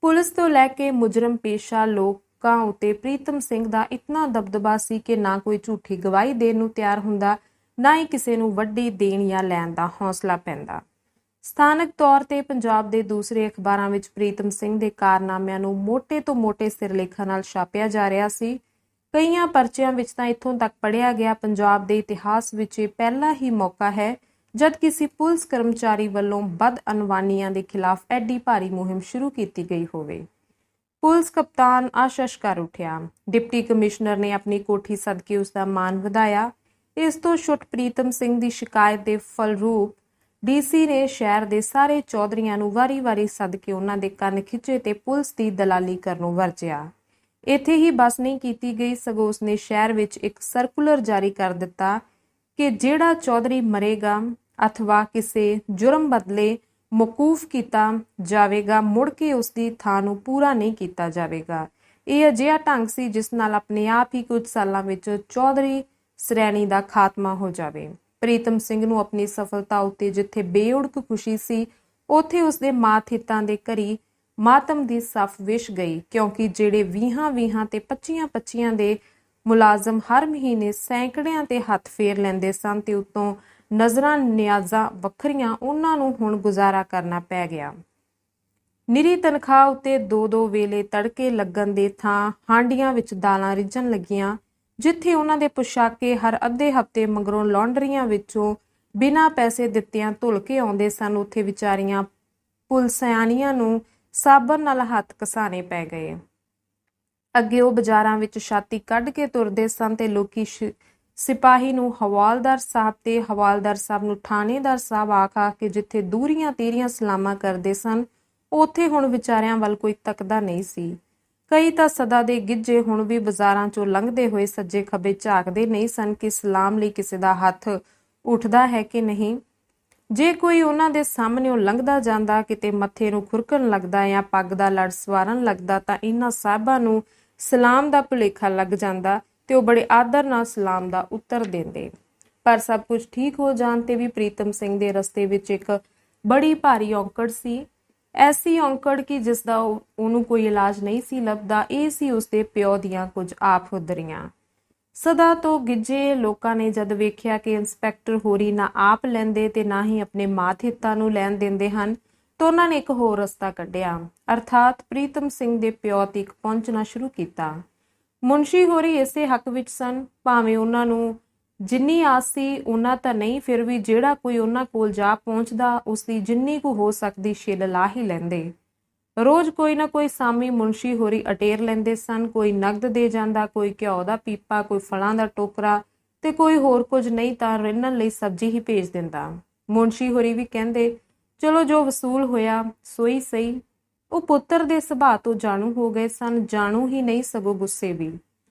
ਪੁਲਿਸ ਤੋਂ ਲੈ ਕੇ ਮੁਜਰਮ ਪੇਸ਼ਾ ਲੋਕਾਂ ਉੱਤੇ ਪ੍ਰੀਤਮ ਸਿੰਘ ਦਾ ਇਤਨਾ ਦਬਦਬਾ ਸੀ ਕਿ ਨਾ ਕੋਈ ਝੂਠੀ ਗਵਾਹੀ ਦੇਣ ਨੂੰ ਤਿਆਰ ਹੁੰਦਾ, ਨਾ ਹੀ ਕਿਸੇ ਨੂੰ ਵੱਡੀ ਦੇਣ ਜਾਂ ਲੈਣ ਦਾ ਹੌਸਲਾ ਪੈਂਦਾ। ਸਥਾਨਕ ਤੌਰ ਤੇ ਪੰਜਾਬ ਦੇ ਦੂਸਰੇ ਅਖਬਾਰਾਂ ਵਿੱਚ ਪ੍ਰੀਤਮ ਸਿੰਘ ਦੇ ਕਾਰਨਾਮਿਆਂ ਨੂੰ ਮੋਟੇ ਤੋਂ ਮੋਟੇ ਸਿਰਲੇਖਾਂ ਨਾਲ ਛਾਪਿਆ ਜਾ ਰਿਹਾ ਸੀ। ਕਈਆਂ ਪਰਚਿਆਂ ਵਿੱਚ ਤਾਂ ਇੱਥੋਂ ਤੱਕ ਪੜ੍ਹਿਆ ਗਿਆ, ਪੰਜਾਬ ਦੇ ਇਤਿਹਾਸ ਵਿੱਚ ਇਹ ਪਹਿਲਾ ਹੀ ਮੌਕਾ ਹੈ ਜਦ ਕਿਸੇ ਪੁਲਿਸ ਕਰਮਚਾਰੀ ਵੱਲੋਂ ਬਦਅਨਵਾਨੀਆਂ ਦੇ ਖਿਲਾਫ ਐਡੀ ਭਾਰੀ ਮੁਹਿੰਮ ਸ਼ੁਰੂ ਕੀਤੀ ਗਈ ਹੋਵੇ। ਪੁਲਿਸ ਕਪਤਾਨ ਆਸ਼ਸ਼ ਕਰ ਉੱਠਿਆ। ਡਿਪਟੀ ਕਮਿਸ਼ਨਰ ਨੇ ਆਪਣੀ ਕੋਠੀ ਸਦਕੇ ਉਸ ਦਾ ਮਾਣ ਵਧਾਇਆ। ਇਸ ਤੋਂ ਛੁੱਟ ਪ੍ਰੀਤਮ ਸਿੰਘ ਦੀ ਸ਼ਿਕਾਇਤ ਦੇ ਫਲਰੂਪ ਡੀਸੀ ਨੇ ਸ਼ਹਿਰ ਦੇ ਸਾਰੇ ਚੌਧਰੀਆਂ ਨੂੰ ਵਾਰੀ-ਵਾਰੀ ਸੱਦ ਕੇ ਉਹਨਾਂ ਦੇ ਕੰਨ ਖਿੱਚੇ ਤੇ ਪੁਲਿਸ ਦੀ ਦਲਾਲੀ ਕਰਨੋਂ ਵਰਜਿਆ। ਇੱਥੇ ਹੀ ਬਸ ਨਹੀਂ ਕੀਤੀ ਗਈ, ਸਗੋਂ ਉਸਨੇ ਸ਼ਹਿਰ ਵਿੱਚ ਇੱਕ ਸਰਕੂਲਰ ਜਾਰੀ ਕਰ ਦਿੱਤਾ ਕਿ ਜਿਹੜਾ ਚੌਧਰੀ ਮਰੇਗਾ ਅਥਵਾ ਕਿਸੇ ਜੁਰਮ ਬਦਲੇ ਮੌਕੂਫ ਕੀਤਾ ਜਾਵੇਗਾ, ਮੁੜ ਕੇ ਉਸਦੀ ਥਾਂ ਨੂੰ ਪੂਰਾ ਨਹੀਂ ਕੀਤਾ ਜਾਵੇਗਾ। ਇਹ ਅਜਿਹਾ ਢੰਗ ਸੀ ਜਿਸ ਨਾਲ ਆਪਣੇ ਆਪ ਹੀ ਕੁਝ ਸਾਲਾਂ ਵਿੱਚ ਚੌਧਰੀ ਸ਼੍ਰੇਣੀ ਦਾ ਖਾਤਮਾ ਹੋ ਜਾਵੇ। ਪ੍ਰੀਤਮ ਸਿੰਘ ਨੂੰ ਆਪਣੀ ਸਫਲਤਾ ਉੱਤੇ ਜਿੱਥੇ ਬੇਉੜਕ ਖੁਸ਼ੀ ਸੀ, ਉੱਥੇ ਉਸਦੇ ਮਾਤ-ਹਿੱਤਾਂ ਦੇ ਘਰੀ ਮਾਤਮ ਦੀ ਸੱਫ ਵਿਛ ਗਈ, ਕਿਉਂਕਿ ਜਿਹੜੇ 20 ਤੇ 25 ਦੇ ਮੁਲਾਜ਼ਮ ਹਰ ਮਹੀਨੇ ਸੈਂਕੜਿਆਂ ਤੇ ਹੱਥ ਫੇਰ ਲੈਂਦੇ ਸਨ ਤੇ ਉਤੋਂ ਨਜ਼ਰਾਂ ਨਿਆਜ਼ਾਂ ਵੱਖਰੀਆਂ, ਉਹਨਾਂ ਨੂੰ ਹੁਣ ਗੁਜ਼ਾਰਾ ਕਰਨਾ ਪੈ ਗਿਆ। ਨਿਰੀ ਤਨਖਾਹ ਉੱਤੇ 2-2 ਵੇਲੇ ਤੜਕੇ ਲੱਗਣ ਦੇ ਥਾਂ ਹਾਂਡੀਆਂ ਵਿੱਚ ਦਾਲਾਂ ਰਿੱਝਣ ਲੱਗੀਆਂ। ਜਿੱਥੇ ਉਹਨਾਂ ਦੇ ਪੁਸ਼ਾਕੇ ਹਰ ਅੱਧੇ ਹਫ਼ਤੇ ਮਗਰੋਂ ਲਾਂਡਰੀਆਂ ਵਿੱਚੋਂ ਬਿਨਾਂ ਪੈਸੇ ਦਿੱਤਿਆਂ ਧੁਲ ਕੇ ਆਉਂਦੇ ਸਨ, ਉੱਥੇ ਵਿਚਾਰੀਆਂ ਪੁਲਸਿਆਣੀਆਂ ਨੂੰ ਸਾਬਣ ਨਾਲ ਹੱਥ ਘਸਾਣੇ ਪੈ ਗਏ। ਅੱਗੇ ਉਹ ਬਾਜ਼ਾਰਾਂ ਵਿੱਚ ਛਾਤੀ ਕੱਢ ਕੇ ਤੁਰਦੇ ਸਨ ਤੇ ਲੋਕੀ ਸਿਪਾਹੀ ਨੂੰ ਹਵਾਲਦਾਰ ਸਾਹਿਬ ਤੇ ਹਵਾਲਦਾਰ ਸਾਹਿਬ ਨੂੰ ਥਾਣੇਦਾਰ ਸਾਹਿਬ ਆਖ ਕੇ ਜਿੱਥੇ ਦੂਰੀਆਂ ਤੀਰੀਆਂ ਸਲਾਮਾਂ ਕਰਦੇ ਸਨ, ਉੱਥੇ ਹੁਣ ਵਿਚਾਰਿਆਂ ਵੱਲ ਕੋਈ ਤੱਕਦਾ ਨਹੀਂ ਸੀ। ਕਈ ਤਾਂ ਸਦਾ ਦੇ ਗਿੱਜੇ ਹੁਣ ਵੀ ਬਾਜ਼ਾਰਾਂ ਚੋਂ ਲੰਘਦੇ ਹੋਏ ਸੱਜੇ ਖੱਬੇ ਝਾਕਦੇ ਨਹੀਂ ਸਨ ਕਿ ਸਲਾਮ ਲਈ ਕਿਸੇ ਦਾ ਹੱਥ ਉੱਠਦਾ ਹੈ ਕਿ ਨਹੀਂ। ਜੇ ਕੋਈ ਉਹਨਾਂ ਦੇ ਸਾਹਮਣੇੋਂ ਲੰਘਦਾ ਜਾਂਦਾ, ਕਿਤੇ ਮੱਥੇ ਨੂੰ ਖੁਰਕਣ ਲੱਗਦਾ ਜਾਂ ਪੱਗ ਦਾ ਲੜ ਸਵਾਰਨ ਲੱਗਦਾ, ਤਾਂ ਇਹਨਾਂ ਸਾਹਿਬਾਂ ਨੂੰ ਸਲਾਮ ਦਾ ਭੁਲੇਖਾ ਲੱਗ ਜਾਂਦਾ ਤੇ ਉਹ ਬੜੇ ਆਦਰ ਨਾਲ ਸਲਾਮ ਦਾ ਉੱਤਰ ਦਿੰਦੇ। ਪਰ ਸਭ ਕੁਝ ਠੀਕ ਹੋ ਜਾਣ ਤੇ ਵੀ ਪ੍ਰੀਤਮ ਸਿੰਘ ਦੇ ਰਸਤੇ ਵਿੱਚ ਇੱਕ ਬੜੀ ਭਾਰੀ ਔਂਕੜ ਸੀ। ਐਸੀ ਔਂਕੜ ਕਿ ਜਿਸ ਦਾ ਉਹਨੂੰ ਕੋਈ ਇਲਾਜ ਨਹੀਂ ਸੀ ਲੱਭਦਾ। ਇਹ ਸੀ ਉਸਦੇ ਪਿਓ ਦੀਆਂ ਕੁਝ ਆਪ ਹੁਦਰੀਆਂ। ਸਦਾ ਤੋਂ ਗਿੱਜੇ ਲੋਕਾਂ ਨੇ ਜਦ ਵੇਖਿਆ ਕਿ ਇੰਸਪੈਕਟਰ ਹੋਰੀ ਨਾ ਆਪ ਲੈਂਦੇ ਤੇ ਨਾ ਹੀ ਆਪਣੇ ਮਾਤ-ਹਿੱਤਾਂ ਨੂੰ ਲੈਣ ਦਿੰਦੇ ਹਨ, ਤਾਂ ਉਹਨਾਂ ਨੇ ਇੱਕ ਹੋਰ ਰਸਤਾ ਕੱਢਿਆ, ਅਰਥਾਤ ਪ੍ਰੀਤਮ ਸਿੰਘ ਦੇ ਪਿਓ ਤੀਕ ਪਹੁੰਚਣਾ ਸ਼ੁਰੂ ਕੀਤਾ। ਮੁਨਸ਼ੀ ਹੋਰੀ ਇਸੇ ਹੱਕ ਵਿੱਚ ਸਨ, ਭਾਵੇਂ ਉਹਨਾਂ ਨੂੰ ਜਿੰਨੀ ਆਸ ਸੀ ਉਹਨਾਂ ਤਾਂ ਨਹੀਂ, ਫਿਰ ਵੀ ਜਿਹੜਾ ਕੋਈ ਉਹਨਾਂ ਕੋਲ ਜਾ ਪਹੁੰਚਦਾ ਉਸਦੀ ਜਿੰਨੀ ਕੁ ਹੋ ਸਕਦੀ ਛਿੱਲ ਲਾ ਹੀ ਲੈਂਦੇ। ਰੋਜ਼ ਕੋਈ ਨਾ ਕੋਈ ਸਾਮੀ ਮੁਨਸ਼ੀ ਹੋਰੀ ਅਟੇਰ ਲੈਂਦੇ ਸਨ। ਕੋਈ ਨਗਦ ਦੇ ਜਾਂਦਾ, ਕੋਈ ਘਿਓ ਦਾ ਪੀਪਾ, ਕੋਈ ਫਲਾਂ ਦਾ ਟੋਕਰਾ ਤੇ ਕੋਈ ਹੋਰ ਕੁਝ ਨਹੀਂ ਤਾਂ ਰਿੰਨਣ ਲਈ ਸਬਜ਼ੀ ਹੀ ਭੇਜ ਦਿੰਦਾ। ਮੁਨਸ਼ੀ ਹੋਰੀ ਵੀ ਕਹਿੰਦੇ, ਚਲੋ ਜੋ ਵਸੂਲ ਹੋਇਆ ਸੋਈ ਸਹੀ। ਉਹ ਪੁੱਤਰ ਦੇ ਸੁਭਾਅ ਤੋਂ ਜਾਣੂ ਹੋ ਗਏ ਸਨ, ਜਾਣੂ ਹੀ ਨਹੀਂ ਸਗੋਂ ਗੁੱਸੇ ਵੀ।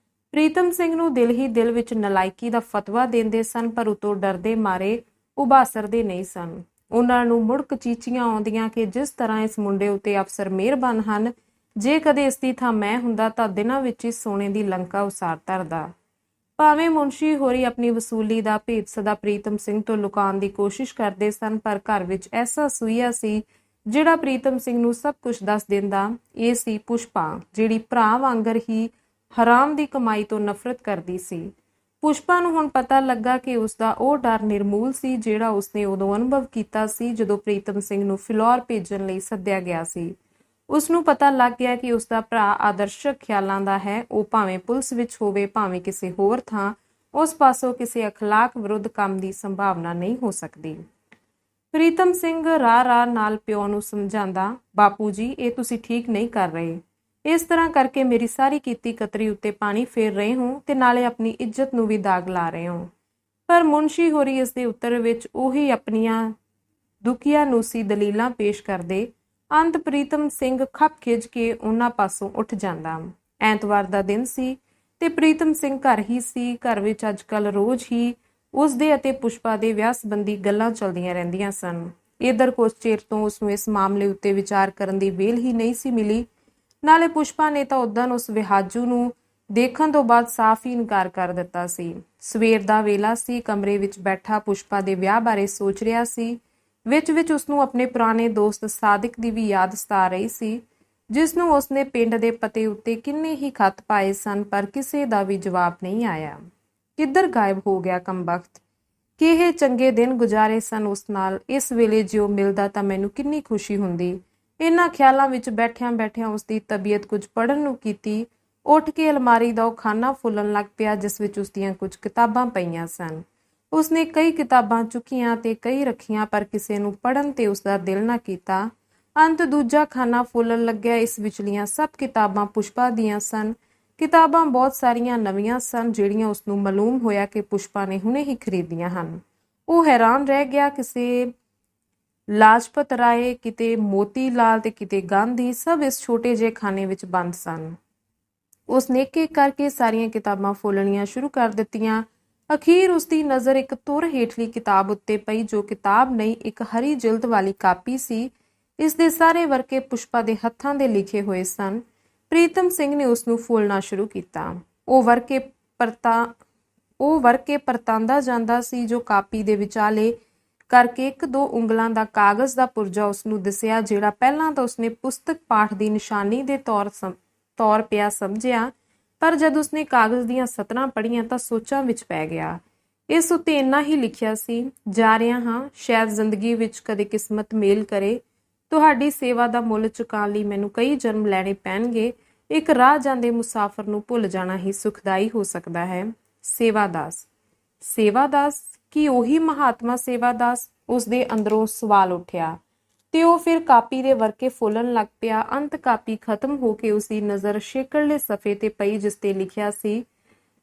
ਪ੍ਰੀਤਮ ਸਿੰਘ ਨੂੰ ਦਿਲ ਹੀ ਦਿਲ ਵਿੱਚ ਨਲਾਇਕੀ ਦਾ ਫਤਵਾ ਦਿੰਦੇ ਸਨ, ਪਰ ਉਤੋਂ ਡਰਦੇ ਮਾਰੇ ਉਬਾਸਰਦੇ ਨਹੀਂ ਸਨ। ਉਹਨਾਂ ਨੂੰ ਮੁੜ ਕਚੀਚੀਆਂ ਆਉਂਦੀਆਂ ਕਿ ਜਿਸ ਤਰ੍ਹਾਂ ਇਸ ਮੁੰਡੇ ਉੱਤੇ ਅਫਸਰ ਮਿਹਰਬਾਨ ਹਨ, ਜੇ ਕਦੇ ਇਸ ਦੀ ਥਾਂ ਮੈਂ ਹੁੰਦਾ ਤਾਂ ਦਿਨਾਂ ਵਿੱਚ ਹੀ ਸੋਨੇ ਦੀ ਲੰਕਾ ਉਸਾਰ ਧਰਦਾ। ਭਾਵੇਂ ਮੁਨਸ਼ੀ ਹੋਰੀ ਆਪਣੀ ਵਸੂਲੀ ਦਾ ਭੇਦ ਸਦਾ ਪ੍ਰੀਤਮ ਸਿੰਘ ਤੋਂ ਲੁਕਾਉਣ ਦੀ ਕੋਸ਼ਿਸ਼ ਕਰਦੇ ਸਨ, ਪਰ ਘਰ ਵਿੱਚ ਐਸਾ ਸੂਈਆ ਸੀ ਜਿਹੜਾ ਪ੍ਰੀਤਮ ਸਿੰਘ ਨੂੰ ਸਭ ਕੁਝ ਦੱਸ ਦਿੰਦਾ। ਇਹ ਸੀ ਪੁਸ਼ਪਾ, ਜਿਹੜੀ ਭਰਾ ਵਾਂਗਰ ਹੀ ਹਰਾਮ ਦੀ ਕਮਾਈ ਤੋਂ ਨਫ਼ਰਤ ਕਰਦੀ ਸੀ। ਪੁਸ਼ਪਾ ਨੂੰ ਹੁਣ ਪਤਾ ਲੱਗਾ ਕਿ ਉਸਦਾ ਉਹ ਡਰ ਨਿਰਮੂਲ ਸੀ ਜਿਹੜਾ ਉਸਨੇ ਉਦੋਂ ਅਨੁਭਵ ਕੀਤਾ ਸੀ ਜਦੋਂ ਪ੍ਰੀਤਮ ਸਿੰਘ ਨੂੰ ਫਿਲੌਰ ਭੇਜਣ ਲਈ ਸੱਦਿਆ ਗਿਆ ਸੀ। ਉਸਨੂੰ ਪਤਾ ਲੱਗ ਗਿਆ ਕਿ ਉਸਦਾ ਭਰਾ ਆਦਰਸ਼ਕ ਖਿਆਲਾਂ ਦਾ ਹੈ। ਉਹ ਭਾਵੇਂ ਪੁਲਿਸ ਵਿੱਚ ਹੋਵੇ, ਭਾਵੇਂ ਕਿਸੇ ਹੋਰ ਥਾਂ, ਉਸ ਪਾਸੋਂ ਕਿਸੇ ਅਖਲਾਕ ਵਿਰੁੱਧ ਕੰਮ ਦੀ ਸੰਭਾਵਨਾ ਨਹੀਂ ਹੋ ਸਕਦੀ। ਪ੍ਰੀਤਮ ਸਿੰਘ ਰਾਹ ਨਾਲ ਪਿਓ ਨੂੰ ਸਮਝਾਉਂਦਾ, ਬਾਪੂ ਜੀ ਇਹ ਤੁਸੀਂ ਠੀਕ ਨਹੀਂ ਕਰ ਰਹੇ। ਇਸ ਤਰ੍ਹਾਂ ਕਰਕੇ ਮੇਰੀ ਸਾਰੀ ਕੀਤੀ ਕਤਰੀ ਉੱਤੇ ਪਾਣੀ ਫੇਰ ਰਹੇ ਹੋ ਤੇ ਨਾਲੇ ਆਪਣੀ ਇੱਜ਼ਤ ਨੂੰ ਵੀ ਦਾਗ ਲਾ ਰਹੇ ਹੋ। ਪਰ ਮੁਨਸ਼ੀ ਹੋਰੀ ਇਸ ਦੇ ਉੱਤਰ ਵਿੱਚ ਉਹੀ ਆਪਣੀਆਂ ਦੁਖੀਆਨੂਸੀ ਦਲੀਲਾਂ ਪੇਸ਼ ਕਰਦੇ। ਅੰਤ ਪ੍ਰੀਤਮ ਸਿੰਘ ਖੱਪ ਖਿੱਚ ਕੇ ਉਹਨਾਂ ਪਾਸੋਂ ਉੱਠ ਜਾਂਦਾ। ਐਤਵਾਰ ਦਾ ਦਿਨ ਸੀ ਤੇ ਪ੍ਰੀਤਮ ਸਿੰਘ ਘਰ ਹੀ ਸੀ। ਘਰ ਵਿੱਚ ਅੱਜ ਕੱਲ੍ਹ ਰੋਜ਼ ਹੀ ਉਸਦੇ ਅਤੇ ਪੁਸ਼ਪਾ ਦੇ ਵਿਆਹ ਸੰਬੰਧੀ ਗੱਲਾਂ ਚੱਲਦੀਆਂ ਰਹਿੰਦੀਆਂ ਸਨ। ਇਧਰ ਕੁਝ ਚਿਰ ਤੋਂ ਉਸਨੂੰ ਇਸ ਮਾਮਲੇ ਉੱਤੇ ਵਿਚਾਰ ਕਰਨ ਦੀ ਵੇਲ ਹੀ ਨਹੀਂ ਸੀ ਮਿਲੀ। ਨਾਲੇ ਪੁਸ਼ਪਾ ਨੇ ਤਾਂ ਉਦੋਂ ਉਸ ਵਿਹਾਜੂ ਨੂੰ ਦੇਖਣ ਤੋਂ ਬਾਅਦ ਸਾਫ਼ ਹੀ ਇਨਕਾਰ ਕਰ ਦਿੱਤਾ ਸੀ। ਸਵੇਰ ਦਾ ਵੇਲਾ ਸੀ। ਕਮਰੇ ਵਿੱਚ ਬੈਠਾ ਪੁਸ਼ਪਾ ਦੇ ਵਿਆਹ ਬਾਰੇ ਸੋਚ ਰਿਹਾ ਸੀ। ਵਿੱਚ ਉਸਨੂੰ ਆਪਣੇ ਪੁਰਾਣੇ ਦੋਸਤ ਸਾਦਿਕ ਦੀ ਵੀ ਯਾਦ ਸਤਾ ਰਹੀ ਸੀ, ਜਿਸ ਨੂੰ ਉਸਨੇ ਪਿੰਡ ਦੇ ਪਤੇ ਉੱਤੇ ਕਿੰਨੇ ਹੀ ਖੱਤ ਪਾਏ ਸਨ, ਪਰ ਕਿਸੇ ਦਾ ਵੀ ਜਵਾਬ ਨਹੀਂ ਆਇਆ। ਕਿੱਧਰ ਗਾਇਬ ਹੋ ਗਿਆ ਕੰਬਖਤ? ਕਿ ਇਹ ਚੰਗੇ ਦਿਨ ਗੁਜ਼ਾਰੇ ਸਨ ਉਸ ਨਾਲ। ਇਸ ਵੇਲੇ ਜੇ ਉਹ ਮਿਲਦਾ ਤਾਂ ਮੈਨੂੰ ਕਿੰਨੀ ਖੁਸ਼ੀ ਹੁੰਦੀ। ਇਹਨਾਂ ਖਿਆਲਾਂ ਵਿੱਚ ਬੈਠਿਆਂ ਉਸਦੀ ਤਬੀਅਤ ਕੁਝ ਪੜ੍ਹਨ ਨੂੰ ਕੀਤੀ। ਉੱਠ ਕੇ ਅਲਮਾਰੀ ਦਾ ਉਹ ਖਾਨਾ ਫੁੱਲਣ ਲੱਗ ਪਿਆ ਜਿਸ ਵਿੱਚ ਉਸਦੀਆਂ ਕੁਝ ਕਿਤਾਬਾਂ ਪਈਆਂ ਸਨ। ਉਸਨੇ ਕਈ ਕਿਤਾਬਾਂ ਚੁੱਕੀਆਂ ਤੇ ਕਈ ਰੱਖੀਆਂ, ਪਰ ਕਿਸੇ ਨੂੰ ਪੜ੍ਹਨ ਤੇ ਉਸਦਾ ਦਿਲ ਨਾ ਕੀਤਾ। ਅੰਤ ਦੂਜਾ ਖਾਨਾ ਫੁੱਲਣ ਲੱਗਿਆ। ਇਸ ਵਿਚਲੀਆਂ ਸਭ ਕਿਤਾਬਾਂ ਪੁਸ਼ਪਾ ਦੀਆਂ ਸਨ। ਕਿਤਾਬਾਂ ਬਹੁਤ ਸਾਰੀਆਂ ਨਵੀਆਂ ਸਨ, ਜਿਹੜੀਆਂ ਉਸਨੂੰ ਮਾਲੂਮ ਹੋਇਆ ਕਿ ਪੁਸ਼ਪਾ ਨੇ ਹੁਣੇ ਹੀ ਖਰੀਦੀਆਂ ਹਨ। ਉਹ ਹੈਰਾਨ ਰਹਿ ਗਿਆ। ਕਿਸੇ ਲਾਜਪਤ ਰਾਏ, ਕਿਤੇ ਮੋਤੀ ਲਾਲ ਤੇ ਕਿਤੇ ਗਾਂਧੀ, ਸਭ ਇਸ ਛੋਟੇ ਜਿਹੇ ਖਾਨੇ ਵਿੱਚ ਬੰਦ ਸਨ। ਉਸਨੇ ਇੱਕ-ਇੱਕ ਕਰਕੇ ਸਾਰੀਆਂ ਕਿਤਾਬਾਂ ਫੋਲਣੀਆਂ ਸ਼ੁਰੂ ਕਰ ਦਿੱਤੀਆਂ। ਅਖੀਰ ਉਸਦੀ ਨਜ਼ਰ ਇੱਕ ਤੁਰ ਹੇਠਲੀ ਕਿਤਾਬ ਉੱਤੇ ਪਈ, ਜੋ ਕਿਤਾਬ ਨਹੀਂ, ਇੱਕ ਹਰੀ ਜਿਲਦ ਵਾਲੀ ਕਾਪੀ ਸੀ। ਇਸ ਦੇ ਸਾਰੇ ਵਰਕੇ ਪੁਸ਼ਪਾ ਦੇ ਹੱਥਾਂ ਦੇ ਲਿਖੇ ਹੋਏ ਸਨ। ਪ੍ਰੀਤਮ ਸਿੰਘ ਨੇ ਉਸ ਨੂੰ ਫੋਲਣਾ ਸ਼ੁਰੂ ਕੀਤਾ। ਉਹ ਵਰਕੇ ਪਰਤਾਂਦਾ ਜਾਂਦਾ ਸੀ, ਜੋ ਕਾਪੀ ਦੇ ਵਿਚਾਲੇ ਕਰਕੇ ਇੱਕ ਦੋ ਉਂਗਲਾਂ ਦਾ ਕਾਗਜ਼ ਦਾ ਪੁਰਜਾ ਉਸਨੂੰ ਦਿਸਿਆ, ਜਿਹੜਾ ਪਹਿਲਾਂ ਤਾਂ ਉਸਨੇ ਪੁਸਤਕ ਪਾਠ ਦੀ ਨਿਸ਼ਾਨੀ ਦੇ ਤੌਰ ਪਿਆ ਸਮਝਿਆ, ਪਰ ਜਦ ਉਸਨੇ ਕਾਗਜ਼ ਦੀਆਂ ਸਤਰਾਂ ਪੜ੍ਹੀਆਂ ਤਾਂ ਸੋਚਾਂ ਵਿੱਚ ਪੈ ਗਿਆ। ਇਸ ਉੱਤੇ ਇੰਨਾ ਹੀ ਲਿਖਿਆ ਸੀ, ਜਾ ਰਿਹਾ ਹਾਂ, ਸ਼ਾਇਦ ਜ਼ਿੰਦਗੀ ਵਿੱਚ ਕਦੇ ਕਿਸਮਤ ਮੇਲ ਕਰੇ। ਤੁਹਾਡੀ ਸੇਵਾ ਦਾ ਮੁੱਲ ਚੁਕਾਉਣ ਲਈ ਮੈਨੂੰ ਕਈ ਜਨਮ ਲੈਣੇ ਪੈਣਗੇ। ਇੱਕ ਰਾਹ ਜਾਂਦੇ ਮੁਸਾਫਰ ਨੂੰ ਭੁੱਲ ਜਾਣਾ ਹੀ ਸੁਖਦਾਈ ਹੋ ਸਕਦਾ ਹੈ। ਸੇਵਾਦਾਸ। ਸੇਵਾਦਾਸ? ਕੀ ਉਹੀ ਮਹਾਤਮਾ ਸੇਵਾਦਾਸ? ਉਸਦੇ ਅੰਦਰੋਂ ਸਵਾਲ ਉੱਠਿਆ ਤੇ ਉਹ ਫਿਰ ਕਾਪੀ ਦੇ ਵਰਕੇ ਫੋਲਣ ਲੱਗ ਪਿਆ। ਅੰਤ ਕਾਪੀ ਖਤਮ ਹੋ ਕੇ ਉਸਦੀ ਨਜ਼ਰ ਸ਼ੇਕੜਲੇ ਸਫ਼ੇ ਤੇ ਪਈ, ਜਿਸ ਤੇ ਲਿਖਿਆ ਸੀ,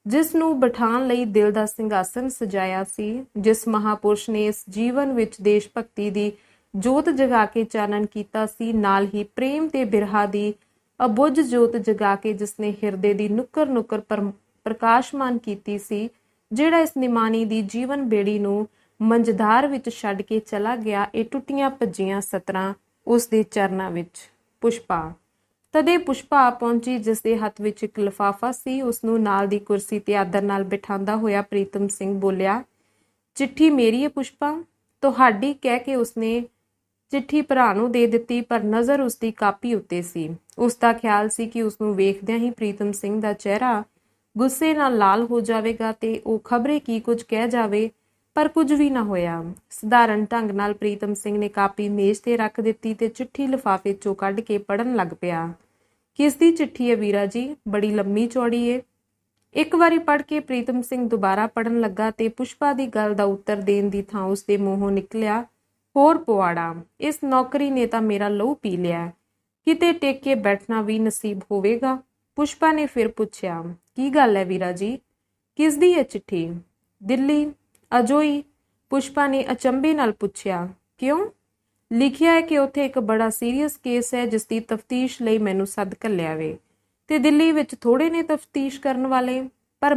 ਜਿਸ ਨੂੰ ਬਿਠਾਉਣ ਲਈ ਦਿਲ ਦਾ ਸਿੰਘਾਸਨ ਸਜਾਇਆ ਸੀ, ਜਿਸ ਮਹਾਪੁਰਸ਼ ਨੇ ਇਸ ਜੀਵਨ ਵਿੱਚ ਦੇਸ਼ ਭਗਤੀ ਦੀ ਜੋਤ ਜਗਾ ਕੇ ਚਾਨਣ ਕੀਤਾ ਸੀ, ਨਾਲ ਹੀ ਪ੍ਰੇਮ ਤੇ ਬਿਰਹਾ ਦੀ ਅਬੁੱਝ ਜੋਤ ਜਗਾ ਕੇ ਜਿਸਨੇ ਹਿਰਦੇ ਦੀ ਨੁੱਕਰ ਨੁੱਕਰ ਪ੍ਰਕਾਸ਼ਮਾਨ ਕੀਤੀ ਸੀ, ਜਿਹੜਾ ਇਸ ਨਿਮਾਣੀ ਦੀ ਜੀਵਨ ਬੇੜੀ ਨੂੰ ਮੰਝਧਾਰ ਵਿੱਚ ਛੱਡ ਕੇ ਚਲਾ ਗਿਆ। ਇਹ ਟੁੱਟੀਆਂ ਭੱਜੀਆਂ ਸਤਰਾਂ ਉਸ ਦੇ ਚਰਨਾਂ ਵਿੱਚ। ਪੁਸ਼ਪਾ। ਤਦੇ ਪੁਸ਼ਪਾ ਆ ਪਹੁੰਚੀ, ਜਿਸ ਦੇ ਹੱਥ ਵਿੱਚ ਇੱਕ ਲਿਫਾਫਾ ਸੀ। ਉਸਨੂੰ ਨਾਲ ਦੀ ਕੁਰਸੀ ਤੇ ਆਦਰ ਨਾਲ ਬਿਠਾਉਂਦਾ ਹੋਇਆ ਪ੍ਰੀਤਮ ਸਿੰਘ ਬੋਲਿਆ, ਚਿੱਠੀ ਮੇਰੀ ਹੈ ਪੁਸ਼ਪਾ? ਤੁਹਾਡੀ ਕਹਿ ਕੇ ਉਸਨੇ ਚਿੱਠੀ ਭਰਾ ਨੂੰ ਦੇ ਦਿੱਤੀ, ਪਰ ਨਜ਼ਰ ਉਸਦੀ ਕਾਪੀ ਉੱਤੇ ਸੀ। ਉਸਦਾ ਖਿਆਲ ਸੀ ਕਿ ਉਸਨੂੰ ਵੇਖਦਿਆਂ ਹੀ ਪ੍ਰੀਤਮ ਸਿੰਘ ਦਾ ਚਿਹਰਾ ਗੁੱਸੇ ਨਾਲ ਲਾਲ ਹੋ ਜਾਵੇਗਾ ਤੇ ਉਹ ਖਬਰੇ ਕੀ ਕੁਝ ਕਹਿ ਜਾਵੇ, ਪਰ ਕੁਝ ਵੀ ਨਾ ਹੋਇਆ। ਸਧਾਰਨ ਢੰਗ ਨਾਲ ਪ੍ਰੀਤਮ ਸਿੰਘ ਨੇ ਕਾਪੀ ਮੇਜ਼ ਤੇ ਰੱਖ ਦਿੱਤੀ ਤੇ ਚਿੱਠੀ ਲਿਫਾਫੇ ਚੋਂ ਕੱਢ ਕੇ ਪੜ੍ਹਨ ਲੱਗ ਪਿਆ। ਕਿਸ ਦੀ ਚਿੱਠੀ ਹੈ ਵੀਰਾ ਜੀ? ਬੜੀ ਲੰਮੀ ਚੌੜੀ ਏ। ਇੱਕ ਵਾਰੀ ਪੜ੍ਹ ਕੇ ਪ੍ਰੀਤਮ ਸਿੰਘ ਦੁਬਾਰਾ ਪੜ੍ਹਨ ਲੱਗਾ ਤੇ ਪੁਸ਼ਪਾ ਦੀ ਗੱਲ ਦਾ ਉੱਤਰ ਦੇਣ ਦੀ ਥਾਂ ਉਸਦੇ ਮੂੰਹੋਂ ਨਿਕਲਿਆ, ਹੋਰ ਪੁਆੜਾ, ਇਸ ਨੌਕਰੀ ਨੇ ਤਾਂ ਮੇਰਾ ਲਹੂ ਪੀ ਲਿਆ। ਕਿਤੇ ਟੇਕ ਕੇ ਬੈਠਣਾ ਵੀ ਨਸੀਬ ਹੋਵੇਗਾ? ਪੁਸ਼ਪਾ ਨੇ ਫਿਰ ਪੁੱਛਿਆ, ਕੀ ਗੱਲ ਹੈ ਵੀਰਾ ਜੀ? ਕਿਸ ਦੀ ਹੈ ਚਿੱਠੀ? ਦਿੱਲੀ ਅਜੋਈ? ਪੁਸ਼ਪਾ ਨੇ ਅਚੰਭੇ ਨਾਲ ਪੁੱਛਿਆ। ਕਿਉਂ? ਲਿਖਿਆ ਹੈ ਕਿ ਉੱਥੇ ਇੱਕ ਬੜਾ ਸੀਰੀਅਸ ਕੇਸ ਹੈ, ਜਿਸ ਦੀ ਤਫਤੀਸ਼ ਲਈ ਮੈਨੂੰ ਸੱਦ ਘੱਲਿਆ ਵੇ, ਤੇ ਦਿੱਲੀ ਵਿੱਚ ਥੋੜੇ ਨੇ ਤਫਤੀਸ਼ ਕਰਨ ਵਾਲੇ, ਪਰ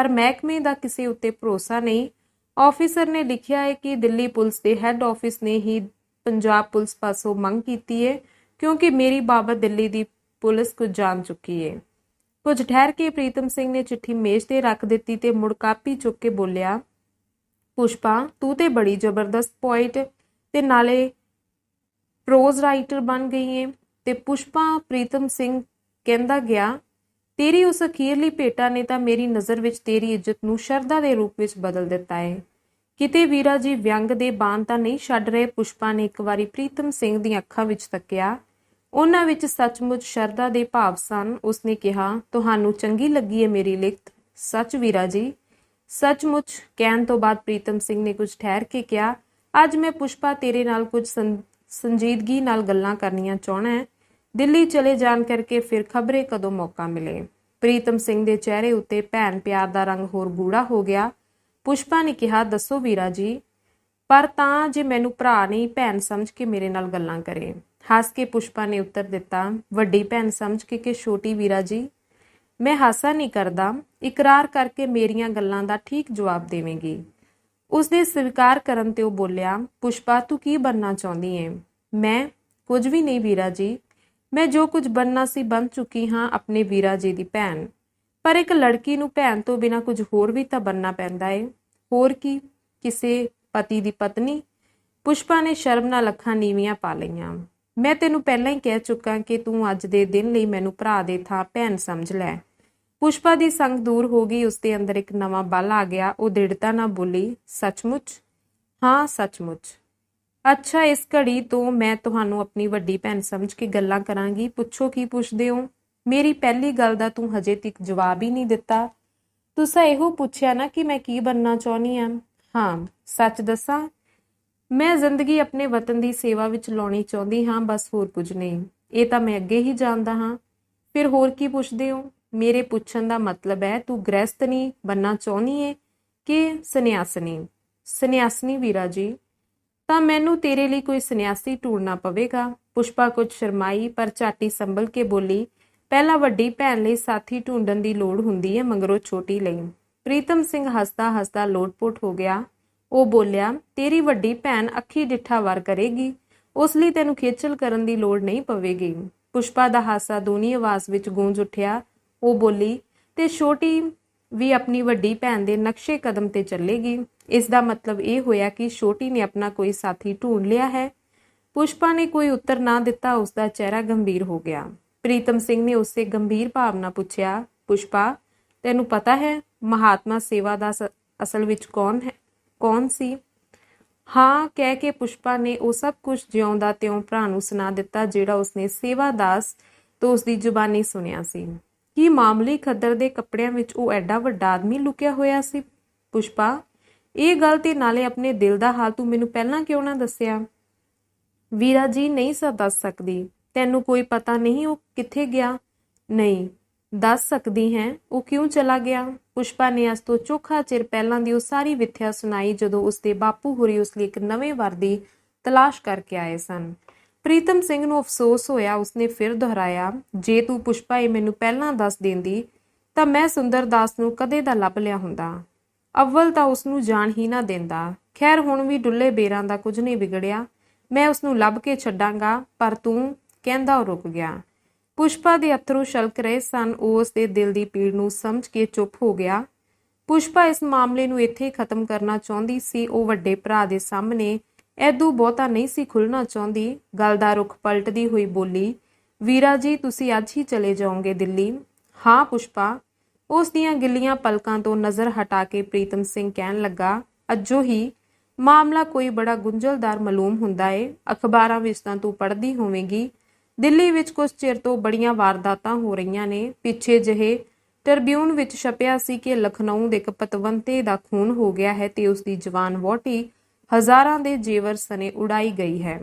ਮਹਿਕਮੇ ਦਾ ਕਿਸੇ ਉੱਤੇ ਭਰੋਸਾ ਨਹੀਂ। ਆਫੀਸਰ ਨੇ ਲਿਖਿਆ ਹੈ ਕਿ ਦਿੱਲੀ ਪੁਲਿਸ ਦੇ ਹੈੱਡ ਆਫਿਸ ਨੇ ਹੀ ਪੰਜਾਬ ਪੁਲਿਸ ਪਾਸੋਂ ਮੰਗ ਕੀਤੀ ਹੈ, ਕਿਉਂਕਿ ਮੇਰੀ ਬਾਬਤ ਦਿੱਲੀ ਦੀ ਪੁਲਿਸ ਕੁਝ ਜਾਣ ਚੁੱਕੀ ਹੈ। ਕੁਝ ਠਹਿਰ ਕੇ ਪ੍ਰੀਤਮ ਸਿੰਘ ਨੇ ਚਿੱਠੀ ਮੇਜ਼ ਤੇ ਰੱਖ ਦਿੱਤੀ ਤੇ ਮੁੜ ਕਾਪੀ ਚੁੱਕ ਕੇ ਬੋਲਿਆ, ਪੁਸ਼ਪਾ, ਤੂੰ ਤੇ ਬੜੀ ਜ਼ਬਰਦਸਤ ਪੋਇਟ ਤੇ ਨਾਲੇ ਪ੍ਰੋਜ਼ ਰਾਈਟਰ ਬਣ ਗਈ ਏ। ਤੇ ਪੁਸ਼ਪਾ ਪ੍ਰੀਤਮ ਸਿੰਘ ਕਹਿੰਦਾ ਗਿਆ, ਤੇਰੀ ਉਸ ਅਖੀਰਲੀ ਭੇਟਾ ਨੇ ਤਾਂ ਮੇਰੀ ਨਜ਼ਰ ਵਿੱਚ ਤੇਰੀ ਇੱਜ਼ਤ ਨੂੰ ਸ਼ਰਧਾ ਦੇ ਰੂਪ ਵਿੱਚ ਬਦਲ ਦਿੱਤਾ ਹੈ। ਕਿਤੇ ਵੀਰਾ ਜੀ ਵਿਅੰਗ ਦੇ ਬਾਣ ਤਾਂ ਨਹੀਂ ਛੱਡ ਰਹੇ? ਪੁਸ਼ਪਾ ਨੇ ਇੱਕ ਵਾਰੀ ਪ੍ਰੀਤਮ ਸਿੰਘ ਦੀਆਂ ਅੱਖਾਂ ਵਿੱਚ ਤੱਕਿਆ। ਉਹਨਾਂ ਵਿੱਚ ਸੱਚਮੁੱਚ ਸ਼ਰਧਾ ਦੇ ਭਾਵ ਸਨ। ਉਸਨੇ ਕਿਹਾ, ਤੁਹਾਨੂੰ ਚੰਗੀ ਲੱਗੀ ਹੈ ਮੇਰੀ ਲਿਖਤ? ਸੱਚ ਵੀਰਾ ਜੀ, ਸੱਚਮੁੱਚ। ਕਹਿਣ ਤੋਂ ਬਾਅਦ ਪ੍ਰੀਤਮ ਸਿੰਘ ਨੇ ਕੁਝ ਠਹਿਰ ਕੇ ਕਿਹਾ, ਅੱਜ ਮੈਂ ਪੁਸ਼ਪਾ ਤੇਰੇ ਨਾਲ ਕੁਝ ਸੰਜੀਦਗੀ ਨਾਲ ਗੱਲਾਂ ਕਰਨੀਆਂ ਚਾਹਣਾ ਹੈ। ਦਿੱਲੀ ਚਲੇ ਜਾਣ ਕਰਕੇ ਫਿਰ ਖਬਰੇ ਕਦੋਂ ਮੌਕਾ ਮਿਲੇ। ਪ੍ਰੀਤਮ ਸਿੰਘ ਦੇ ਚਿਹਰੇ ਉੱਤੇ ਭੈਣ ਪਿਆਰ ਦਾ ਰੰਗ ਹੋਰ ਗੂੜਾ ਹੋ ਗਿਆ। ਪੁਸ਼ਪਾ ਨੇ ਕਿਹਾ, ਦੱਸੋ ਵੀਰਾ ਜੀ, ਪਰ ਤਾਂ ਜੇ ਮੈਨੂੰ ਭਰਾ ਨਹੀਂ ਭੈਣ ਸਮਝ ਕੇ ਮੇਰੇ ਨਾਲ ਗੱਲਾਂ ਕਰੇ। ਹੱਸ ਕੇ ਪੁਸ਼ਪਾ ਨੇ ਉੱਤਰ ਦਿੱਤਾ, ਵੱਡੀ ਭੈਣ ਸਮਝ ਕੇ ਕਿ ਛੋਟੀ ਵੀਰਾ ਜੀ? ਮੈਂ ਹਾਸਾ ਨਹੀਂ ਕਰਦਾ, ਇਕਰਾਰ ਕਰਕੇ ਮੇਰੀਆਂ ਗੱਲਾਂ ਦਾ ਠੀਕ ਜਵਾਬ ਦੇਵੇਂਗੀ। ਉਸਦੇ ਸਵੀਕਾਰ ਕਰਨ ਤੇ ਉਹ ਬੋਲਿਆ, ਪੁਸ਼ਪਾ, ਤੂੰ ਕੀ ਬਣਨਾ ਚਾਹੁੰਦੀ ਏ? ਮੈਂ ਕੁਝ ਵੀ ਨਹੀਂ ਵੀਰਾ ਜੀ, ਮੈਂ ਜੋ ਕੁਝ ਬਣਨਾ ਸੀ ਬਣ ਚੁੱਕੀ ਹਾਂ, ਆਪਣੇ ਵੀਰਾ ਜੀ ਦੀ ਭੈਣ। ਪਰ ਇੱਕ ਲੜਕੀ ਨੂੰ ਭੈਣ ਤੋਂ ਬਿਨਾਂ ਕੁਝ ਹੋਰ ਵੀ ਤਾਂ ਬਣਨਾ ਪੈਂਦਾ ਏ। ਹੋਰ ਕੀ? ਕਿਸੇ ਪਤੀ ਦੀ ਪਤਨੀ? ਪੁਸ਼ਪਾ ਨੇ ਸ਼ਰਮ ਨਾਲ ਅੱਖਾਂ ਨੀਵੀਆਂ ਪਾ ਲਈਆਂ। ਮੈਂ ਤੈਨੂੰ ਪਹਿਲਾਂ ਹੀ ਕਹਿ ਚੁੱਕਾ ਕਿ ਤੂੰ ਅੱਜ ਦੇ ਦਿਨ ਲਈ ਮੈਨੂੰ ਭਰਾ ਦੇ ਥਾਂ ਭੈਣ ਸਮਝ ਲੈ। ਪੁਸ਼ਪਾ ਦੀ ਸੰਗ ਦੂਰ ਹੋ ਗਈ। ਉਸਦੇ ਅੰਦਰ ਇੱਕ ਨਵਾਂ ਬਲ ਆ ਗਿਆ। ਉਹ ਦ੍ਰਿੜਤਾ ਨਾਲ ਬੋਲੀ, ਸੱਚਮੁੱਚ? ਹਾਂ, ਸੱਚਮੁੱਚ। ਅੱਛਾ, ਇਸ ਘੜੀ ਤੋਂ ਮੈਂ ਤੁਹਾਨੂੰ ਆਪਣੀ ਵੱਡੀ ਭੈਣ ਸਮਝ ਕੇ ਗੱਲਾਂ ਕਰਾਂਗੀ। ਪੁੱਛੋ, ਕੀ ਪੁੱਛਦੇ ਹੋ? ਮੇਰੀ ਪਹਿਲੀ ਗੱਲ ਦਾ ਤੂੰ ਹਜੇ ਤੱਕ ਜਵਾਬ ਹੀ ਨਹੀਂ ਦਿੱਤਾ। ਤੁਸੀਂ ਇਹੋ ਪੁੱਛਿਆ ਨਾ ਕਿ ਮੈਂ ਕੀ ਬਣਨਾ ਚਾਹੁੰਦੀ ਹਾਂ? ਹਾਂ, ਸੱਚ ਦੱਸਾਂ, ਮੈਂ ਜ਼ਿੰਦਗੀ ਆਪਣੇ ਵਤਨ ਦੀ ਸੇਵਾ ਵਿੱਚ ਲਾਉਣੀ ਚਾਹੁੰਦੀ ਹਾਂ, ਬਸ ਹੋਰ ਕੁਝ ਨਹੀਂ। ਇਹ ਤਾਂ ਮੈਂ ਅੱਗੇ ਹੀ ਜਾਣਦਾ ਹਾਂ। ਫਿਰ ਹੋਰ ਕੀ ਪੁੱਛਦੇ ਹੋ? ਮੇਰੇ ਪੁੱਛਣ ਦਾ ਮਤਲਬ ਹੈ, ਤੂੰ ਗ੍ਰਹਿਸਥਨੀ ਬਣਨਾ ਚਾਹੁੰਦੀ ਏ ਕਿ ਸੰਨਿਆਸਨੀ? ਸੰਨਿਆਸਨੀ ਵੀਰਾ ਜੀ। ਤਾਂ ਮੈਨੂੰ ਤੇਰੇ ਲਈ ਕੋਈ ਸੰਨਿਆਸੀ ਢੂੰਡਣਾ ਪਵੇਗਾ। ਪੁਸ਼ਪਾ ਕੁਝ ਸ਼ਰਮਾਈ ਪਰ ਝਾਟੀ ਸੰਭਲ ਕੇ ਬੋਲੀ, ਪਹਿਲਾਂ ਵੱਡੀ ਭੈਣ ਲਈ ਸਾਥੀ ਢੂੰਡਣ ਦੀ ਲੋੜ ਹੁੰਦੀ ਹੈ, ਮਗਰੋਂ ਛੋਟੀ ਲਈ। ਪ੍ਰੀਤਮ ਸਿੰਘ ਹੱਸਦਾ ਹੱਸਦਾ ਲੋਟਪੋਟ ਹੋ ਗਿਆ। ਉਹ ਬੋਲਿਆ, ਤੇਰੀ ਵੱਡੀ ਭੈਣ ਅੱਖੀ ਡਿੱਠਾ ਵਾਰ ਕਰੇਗੀ, ਉਸ ਲਈ ਤੈਨੂੰ ਖੇਚਲ ਕਰਨ ਦੀ ਲੋੜ ਨਹੀਂ ਪਵੇਗੀ। ਪੁਸ਼ਪਾ ਦਾ ਹਾਸਾ ਦੂਣੀ ਆਵਾਜ਼ ਵਿੱਚ ਗੂੰਜ ਉੱਠਿਆ। ਉਹ ਬੋਲੀ, ਤੇ ਛੋਟੀ ਵੀ ਆਪਣੀ ਵੱਡੀ ਭੈਣ ਦੇ ਨਕਸ਼ੇ ਕਦਮ ਤੇ ਚੱਲੇਗੀ। ਇਸ ਦਾ ਮਤਲਬ ਇਹ ਹੋਇਆ ਕਿ ਛੋਟੀ ਨੇ ਆਪਣਾ ਕੋਈ ਸਾਥੀ ਢੂੰਡ ਲਿਆ ਹੈ। ਪੁਸ਼ਪਾ ਨੇ ਕੋਈ ਉੱਤਰ ਨਾ ਦਿੱਤਾ। ਉਸਦਾ ਚਿਹਰਾ ਗੰਭੀਰ ਹੋ ਗਿਆ। ਪ੍ਰੀਤਮ ਸਿੰਘ ਨੇ ਉਸੇ ਗੰਭੀਰ ਭਾਵ ਨਾਲ ਪੁੱਛਿਆ, ਪੁਸ਼ਪਾ, ਤੈਨੂੰ ਪਤਾ ਹੈ ਮਹਾਤਮਾ ਸੇਵਾਦਾਸ ਅਸਲ ਵਿੱਚ ਕੌਣ ਸੀ? ਹਾਂ ਕਹਿ ਕੇ ਪੁਸ਼ਪਾ ਨੇ ਉਹ ਸਭ ਕੁਝ ਜਿਉਂਦਾ ਤਿਉਂ ਭਰਾ ਨੂੰ ਸੁਣਾ ਦਿੱਤਾ ਜਿਹੜਾ ਉਸਨੇ ਸੇਵਾਦਾਸ ਤੋਂ ਉਸਦੀ ਜ਼ੁਬਾਨੀ ਸੁਣਿਆ ਸੀ। ਕੀ ਮਾਮੂਲੀ ਖੱਦਰ ਦੇ ਕੱਪੜਿਆਂ ਵਿੱਚ ਉਹ ਐਡਾ ਵੱਡਾ ਆਦਮੀ ਲੁਕਿਆ ਹੋਇਆ ਸੀ? ਪੁਸ਼ਪਾ, ਇਹ ਗੱਲ ਤੇ ਨਾਲੇ ਆਪਣੇ ਦਿਲ ਦਾ ਹਾਲ ਤੂੰ ਮੈਨੂੰ ਪਹਿਲਾਂ ਕਿਉਂ ਨਾ ਦੱਸਿਆ? ਵੀਰਾ ਜੀ, ਨਹੀਂ ਦੱਸ ਸਕਦੀ। ਤੈਨੂੰ ਕੋਈ ਪਤਾ ਨਹੀਂ ਉਹ ਕਿੱਥੇ ਗਿਆ? ਨਹੀਂ ਦੱਸ ਸਕਦੀ ਹੈ। ਉਹ ਕਿਉਂ ਚਲਾ ਗਿਆ? ਪੁਸ਼ਪਾ ਨੇ ਅੱਜ ਤੋਂ ਚੋਖਾ ਚਿਰ ਪਹਿਲਾਂ ਦੀ ਉਹ ਸਾਰੀ ਵਿਥਿਆ ਸੁਣਾਈ ਜਦੋਂ ਉਸਦੇ ਬਾਪੂ ਹੋਰੀ ਉਸ ਲਈ ਇੱਕ ਨਵੇਂ ਵਰ ਦੀ ਤਲਾਸ਼ ਕਰਕੇ ਆਏ ਸਨ। ਪ੍ਰੀਤਮ ਸਿੰਘ ਨੂੰ ਅਫਸੋਸ ਹੋਇਆ। ਉਸਨੇ ਫਿਰ ਦੁਹਰਾਇਆ, ਜੇ ਤੂੰ ਪੁਸ਼ਪਾ ਇਹ ਮੈਨੂੰ ਪਹਿਲਾਂ ਦੱਸ ਦਿੰਦੀ ਤਾਂ ਮੈਂ ਸੁੰਦਰ ਦਾਸ ਨੂੰ ਕਦੇ ਦਾ ਲੱਭ ਲਿਆ ਹੁੰਦਾ। ਅੱਵਲ ਤਾਂ ਉਸਨੂੰ ਜਾਣ ਹੀ ਨਾ ਦਿੰਦਾ। ਖੈਰ ਹੁਣ ਵੀ ਡੁੱਲੇ ਬੇਰਾਂ ਦਾ ਕੁਝ ਨਹੀਂ ਵਿਗੜਿਆ। ਮੈਂ ਉਸਨੂੰ ਲੱਭ ਕੇ ਛੱਡਾਂਗਾ। ਪਰ ਤੂੰ, ਕਹਿੰਦਾ ਉਹ ਰੁਕ ਗਿਆ। ਪੁਸ਼ਪਾ ਦੇ ਅੱਥਰੂ ਛਲਕ ਰਹੇ ਸਨ। ਉਹ ਉਸਦੇ ਦਿਲ ਦੀ ਪੀੜ ਨੂੰ ਸਮਝ ਕੇ ਚੁੱਪ ਹੋ ਗਿਆ। ਪੁਸ਼ਪਾ ਇਸ ਮਾਮਲੇ ਨੂੰ ਇੱਥੇ ਹੀ ਖਤਮ ਕਰਨਾ ਚਾਹੁੰਦੀ ਸੀ। ਉਹ ਵੱਡੇ ਭਰਾ ਦੇ ਸਾਹਮਣੇ ਐਦੂ ਬਹੁਤਾ ਨਹੀਂ ਸੀ ਖੁੱਲ੍ਹਣਾ ਚਾਹੁੰਦੀ। ਗੱਲ ਦਾ ਰੁਖ ਪਲਟਦੀ ਹੋਈ ਬੋਲੀ, ਵੀਰਾ ਜੀ, ਤੁਸੀਂ ਅੱਜ ਹੀ ਚਲੇ ਜਾਓਗੇ ਦਿੱਲੀ? ਹਾਂ ਪੁਸ਼ਪਾ। ਉਸ ਦੀਆਂ ਗਿੱਲੀਆਂ ਪਲਕਾਂ ਤੋਂ ਨਜ਼ਰ ਹਟਾ ਕੇ ਪ੍ਰੀਤਮ ਸਿੰਘ ਕਹਿਣ ਲੱਗਾ, ਅੱਜੋ ਹੀ? ਮਾਮਲਾ ਕੋਈ ਬੜਾ ਗੁੰਝਲਦਾਰ ਮਾਲੂਮ ਹੁੰਦਾ ਏ। ਅਖਬਾਰਾਂ ਵਿੱਚ ਤਾਂ ਤੂੰ ਪੜ੍ਹਦੀ ਹੋਵੇਂਗੀ। ਦਿੱਲੀ ਵਿੱਚ ਕੁਝ ਚਿਰ ਤੋਂ ਬੜੀਆਂ ਵਾਰਦਾਤਾਂ ਹੋ ਰਹੀਆਂ ਨੇ। ਪਿੱਛੇ ਜਿਹੇ ਟ੍ਰਿਬਿਊਨ ਵਿੱਚ ਛਪਿਆ ਸੀ ਕਿ ਲਖਨਊ ਦੇ ਇੱਕ ਪਤਵੰਤੇ ਦਾ ਖੂਨ ਹੋ ਗਿਆ ਹੈ ਤੇ ਉਸਦੀ ਜਵਾਨ ਵਹੁਟੀ ਹਜ਼ਾਰਾਂ ਦੇ ਜੇਵਰ ਸਣੇ ਉਡਾਈ ਗਈ ਹੈ।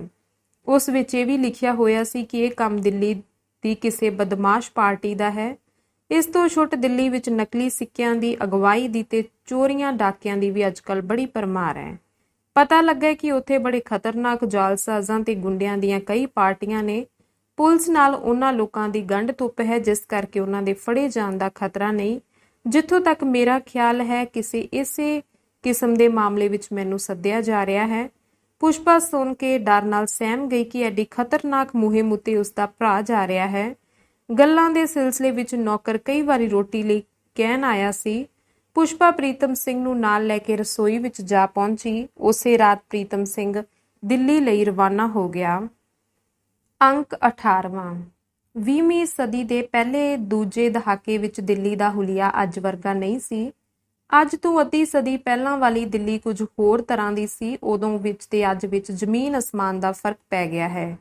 ਉਸ ਵਿੱਚ ਇਹ ਵੀ ਲਿਖਿਆ ਹੋਇਆ ਸੀ ਕਿ ਇਹ ਕੰਮ ਦਿੱਲੀ ਦੀ ਕਿਸੇ ਬਦਮਾਸ਼ ਪਾਰਟੀ ਦਾ ਹੈ। ਇਸ ਤੋਂ ਛੁੱਟ ਦਿੱਲੀ ਵਿੱਚ ਨਕਲੀ ਸਿੱਕਿਆਂ ਦੀ ਅਗਵਾਈ ਦੀ ਤੇ ਚੋਰੀਆਂ ਡਾਕਿਆਂ ਦੀ ਵੀ ਅੱਜਕੱਲ ਬੜੀ ਭਰਮਾਰ ਹੈ। ਪਤਾ ਲੱਗਾ ਕਿ ਉੱਥੇ ਬੜੇ ਖਤਰਨਾਕ ਜਾਲਸਾਜ਼ਾਂ ਤੇ ਗੁੰਡਿਆਂ ਦੀਆਂ ਕਈ ਪਾਰਟੀਆਂ ਨੇ। ਪੁਲਿਸ ਨਾਲ ਉਹਨਾਂ ਲੋਕਾਂ ਦੀ ਗੰਢ ਧੁੱਪ ਹੈ ਜਿਸ ਕਰਕੇ ਉਹਨਾਂ ਦੇ ਫੜੇ ਜਾਣ ਦਾ ਖਤਰਾ ਨਹੀਂ। ਜਿੱਥੋਂ ਤੱਕ ਮੇਰਾ ਖਿਆਲ ਹੈ ਕਿਸੇ ਇਸੇ ਕਿਸਮ ਦੇ ਮਾਮਲੇ ਵਿੱਚ ਮੈਨੂੰ ਸੱਦਿਆ ਜਾ ਰਿਹਾ ਹੈ। ਪੁਸ਼ਪਾ ਸੁਣ ਕੇ ਡਰ ਨਾਲ ਸਹਿਮ ਗਈ ਕਿ ਐਡੀ ਖਤਰਨਾਕ ਮੁਹਿੰਮ ਉੱਤੇ ਉਸਦਾ ਭਰਾ ਜਾ ਰਿਹਾ ਹੈ। ਗੱਲਾਂ ਦੇ ਸਿਲਸਿਲੇ ਵਿੱਚ ਨੌਕਰ ਕਈ ਵਾਰੀ ਰੋਟੀ ਲਈ ਕਹਿਣ ਆਇਆ ਸੀ। ਪੁਸ਼ਪਾ ਪ੍ਰੀਤਮ ਸਿੰਘ ਨੂੰ ਨਾਲ ਲੈ ਕੇ ਰਸੋਈ ਵਿੱਚ ਜਾ ਪਹੁੰਚੀ। ਉਸੇ ਰਾਤ ਪ੍ਰੀਤਮ ਸਿੰਘ ਦਿੱਲੀ ਲਈ ਰਵਾਨਾ ਹੋ ਗਿਆ। ਅੰਕ 18ਵਾਂ। 20ਵੀਂ ਸਦੀ ਦੇ ਪਹਿਲੇ ਦੂਜੇ ਦਹਾਕੇ ਵਿੱਚ ਦਿੱਲੀ ਦਾ ਹੁਲੀਆ ਅੱਜ ਵਰਗਾ ਨਹੀਂ ਸੀ। ਅੱਜ ਤੋਂ ਅੱਧੀ ਸਦੀ ਪਹਿਲਾਂ ਵਾਲੀ ਦਿੱਲੀ ਕੁਝ ਹੋਰ ਤਰ੍ਹਾਂ ਦੀ ਸੀ। ਉਦੋਂ ਵਿੱਚ ਤੇ ਅੱਜ ਵਿੱਚ ਜ਼ਮੀਨ ਅਸਮਾਨ ਦਾ ਫਰਕ ਪੈ ਗਿਆ ਹੈ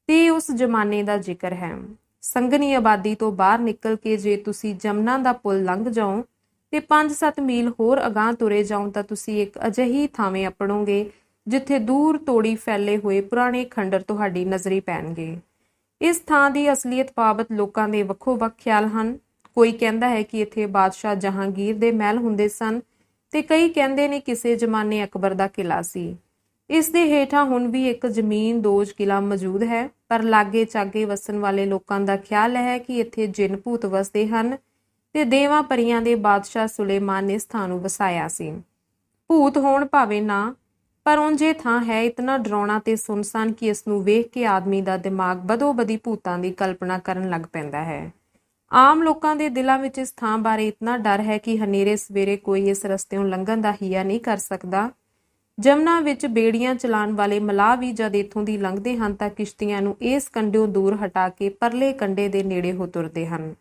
ਤੇ ਉਸ ਜ਼ਮਾਨੇ ਦਾ ਜ਼ਿਕਰ ਹੈ। ਸੰਘਣੀ ਆਬਾਦੀ ਤੋਂ ਬਾਹਰ ਨਿਕਲ ਕੇ ਜੇ ਤੁਸੀਂ ਜਮਨਾ ਦਾ ਪੁਲ ਲੰਘ ਜਾਓ ਤੇ 5-7 ਮੀਲ ਹੋਰ ਅਗਾਂਹ ਤੁਰੇ ਜਾਓ ਤਾਂ ਤੁਸੀਂ ਇੱਕ ਅਜਿਹੀ ਥਾਵੇਂ ਅੱਪੜੋਗੇ ਜਿੱਥੇ ਦੂਰ ਤੋੜੀ ਫੈਲੇ ਹੋਏ ਪੁਰਾਣੇ ਖੰਡਰ ਤੁਹਾਡੀ ਨਜ਼ਰੀ ਪੈਣਗੇ। ਇਸ ਥਾਂ ਦੀ ਅਸਲੀਅਤ ਬਾਬਤ ਲੋਕਾਂ ਦੇ ਵੱਖੋ-ਵੱਖ ਖਿਆਲ ਹਨ। ਕੋਈ ਕਹਿੰਦਾ ਹੈ ਕਿ ਇੱਥੇ ਬਾਦਸ਼ਾਹ ਜਹਾਂਗੀਰ ਦੇ ਮਹਿਲ ਹੁੰਦੇ ਸਨ ਤੇ ਕਈ ਕਹਿੰਦੇ ਨੇ ਕਿਸੇ ਜ਼ਮਾਨੇ ਅਕਬਰ ਦਾ ਕਿਲਾ ਸੀ। ਇਸ ਦੇ ਹੇਠਾਂ ਹੁਣ ਵੀ ਇੱਕ ਜ਼ਮੀਨ-ਦੋਜ਼ ਕਿਲਾ ਮੌਜੂਦ ਹੈ, ਪਰ ਲਾਗੇ ਚਾਗੇ ਵਸਣ ਵਾਲੇ ਲੋਕਾਂ ਦਾ ਖਿਆਲ ਹੈ ਕਿ ਇੱਥੇ ਜਿੰਨ ਭੂਤ ਵਸਦੇ ਹਨ ਤੇ ਦੇਵਾਂ ਪਰੀਆਂ ਦੇ ਬਾਦਸ਼ਾਹ ਸੁਲੇਮਾਨ ਨੇ ਇਸ ਥਾਂ ਨੂੰ ਵਸਾਇਆ ਸੀ। ਭੂਤ ਹੋਣ ਭਾਵੇਂ ਨਾ, ਪਰ ਉਂਝ ਇਹ ਥਾਂ ਹੈ ਇਤਨਾ ਡਰਾਉਣਾ ਤੇ ਸੁੰਨਸਾਨ ਕਿ ਇਸ ਨੂੰ ਵੇਖ ਕੇ ਆਦਮੀ ਦਾ ਦਿਮਾਗ ਬਦੋ-ਬਦੀ ਭੂਤਾਂ ਦੀ ਕਲਪਨਾ ਕਰਨ ਲੱਗ ਪੈਂਦਾ ਹੈ। ਆਮ ਲੋਕਾਂ ਦੇ ਦਿਲਾਂ ਵਿੱਚ ਇਸ ਥਾਂ ਬਾਰੇ ਇਤਨਾ ਡਰ ਹੈ ਕਿ ਹਨੇਰੇ ਸਵੇਰੇ ਕੋਈ ਇਸ ਰਸਤਿਓਂ ਲੰਘਣ ਦਾ ਹੀਆ ਨਹੀਂ ਕਰ ਸਕਦਾ। ਜਮਨਾ ਵਿੱਚ ਬੇੜੀਆਂ ਚਲਾਉਣ ਵਾਲੇ ਮਲਾਹ ਵੀ ਜਦ ਇੱਥੋਂ ਦੀ ਲੰਘਦੇ ਹਨ ਤਾਂ ਕਿਸ਼ਤੀਆਂ ਨੂੰ ਇਸ ਕੰਢਿਓਂ ਦੂਰ ਹਟਾ ਕੇ ਪਰਲੇ ਕੰਢੇ ਦੇ ਨੇੜੇ ਹੋ ਤੁਰਦੇ ਹਨ।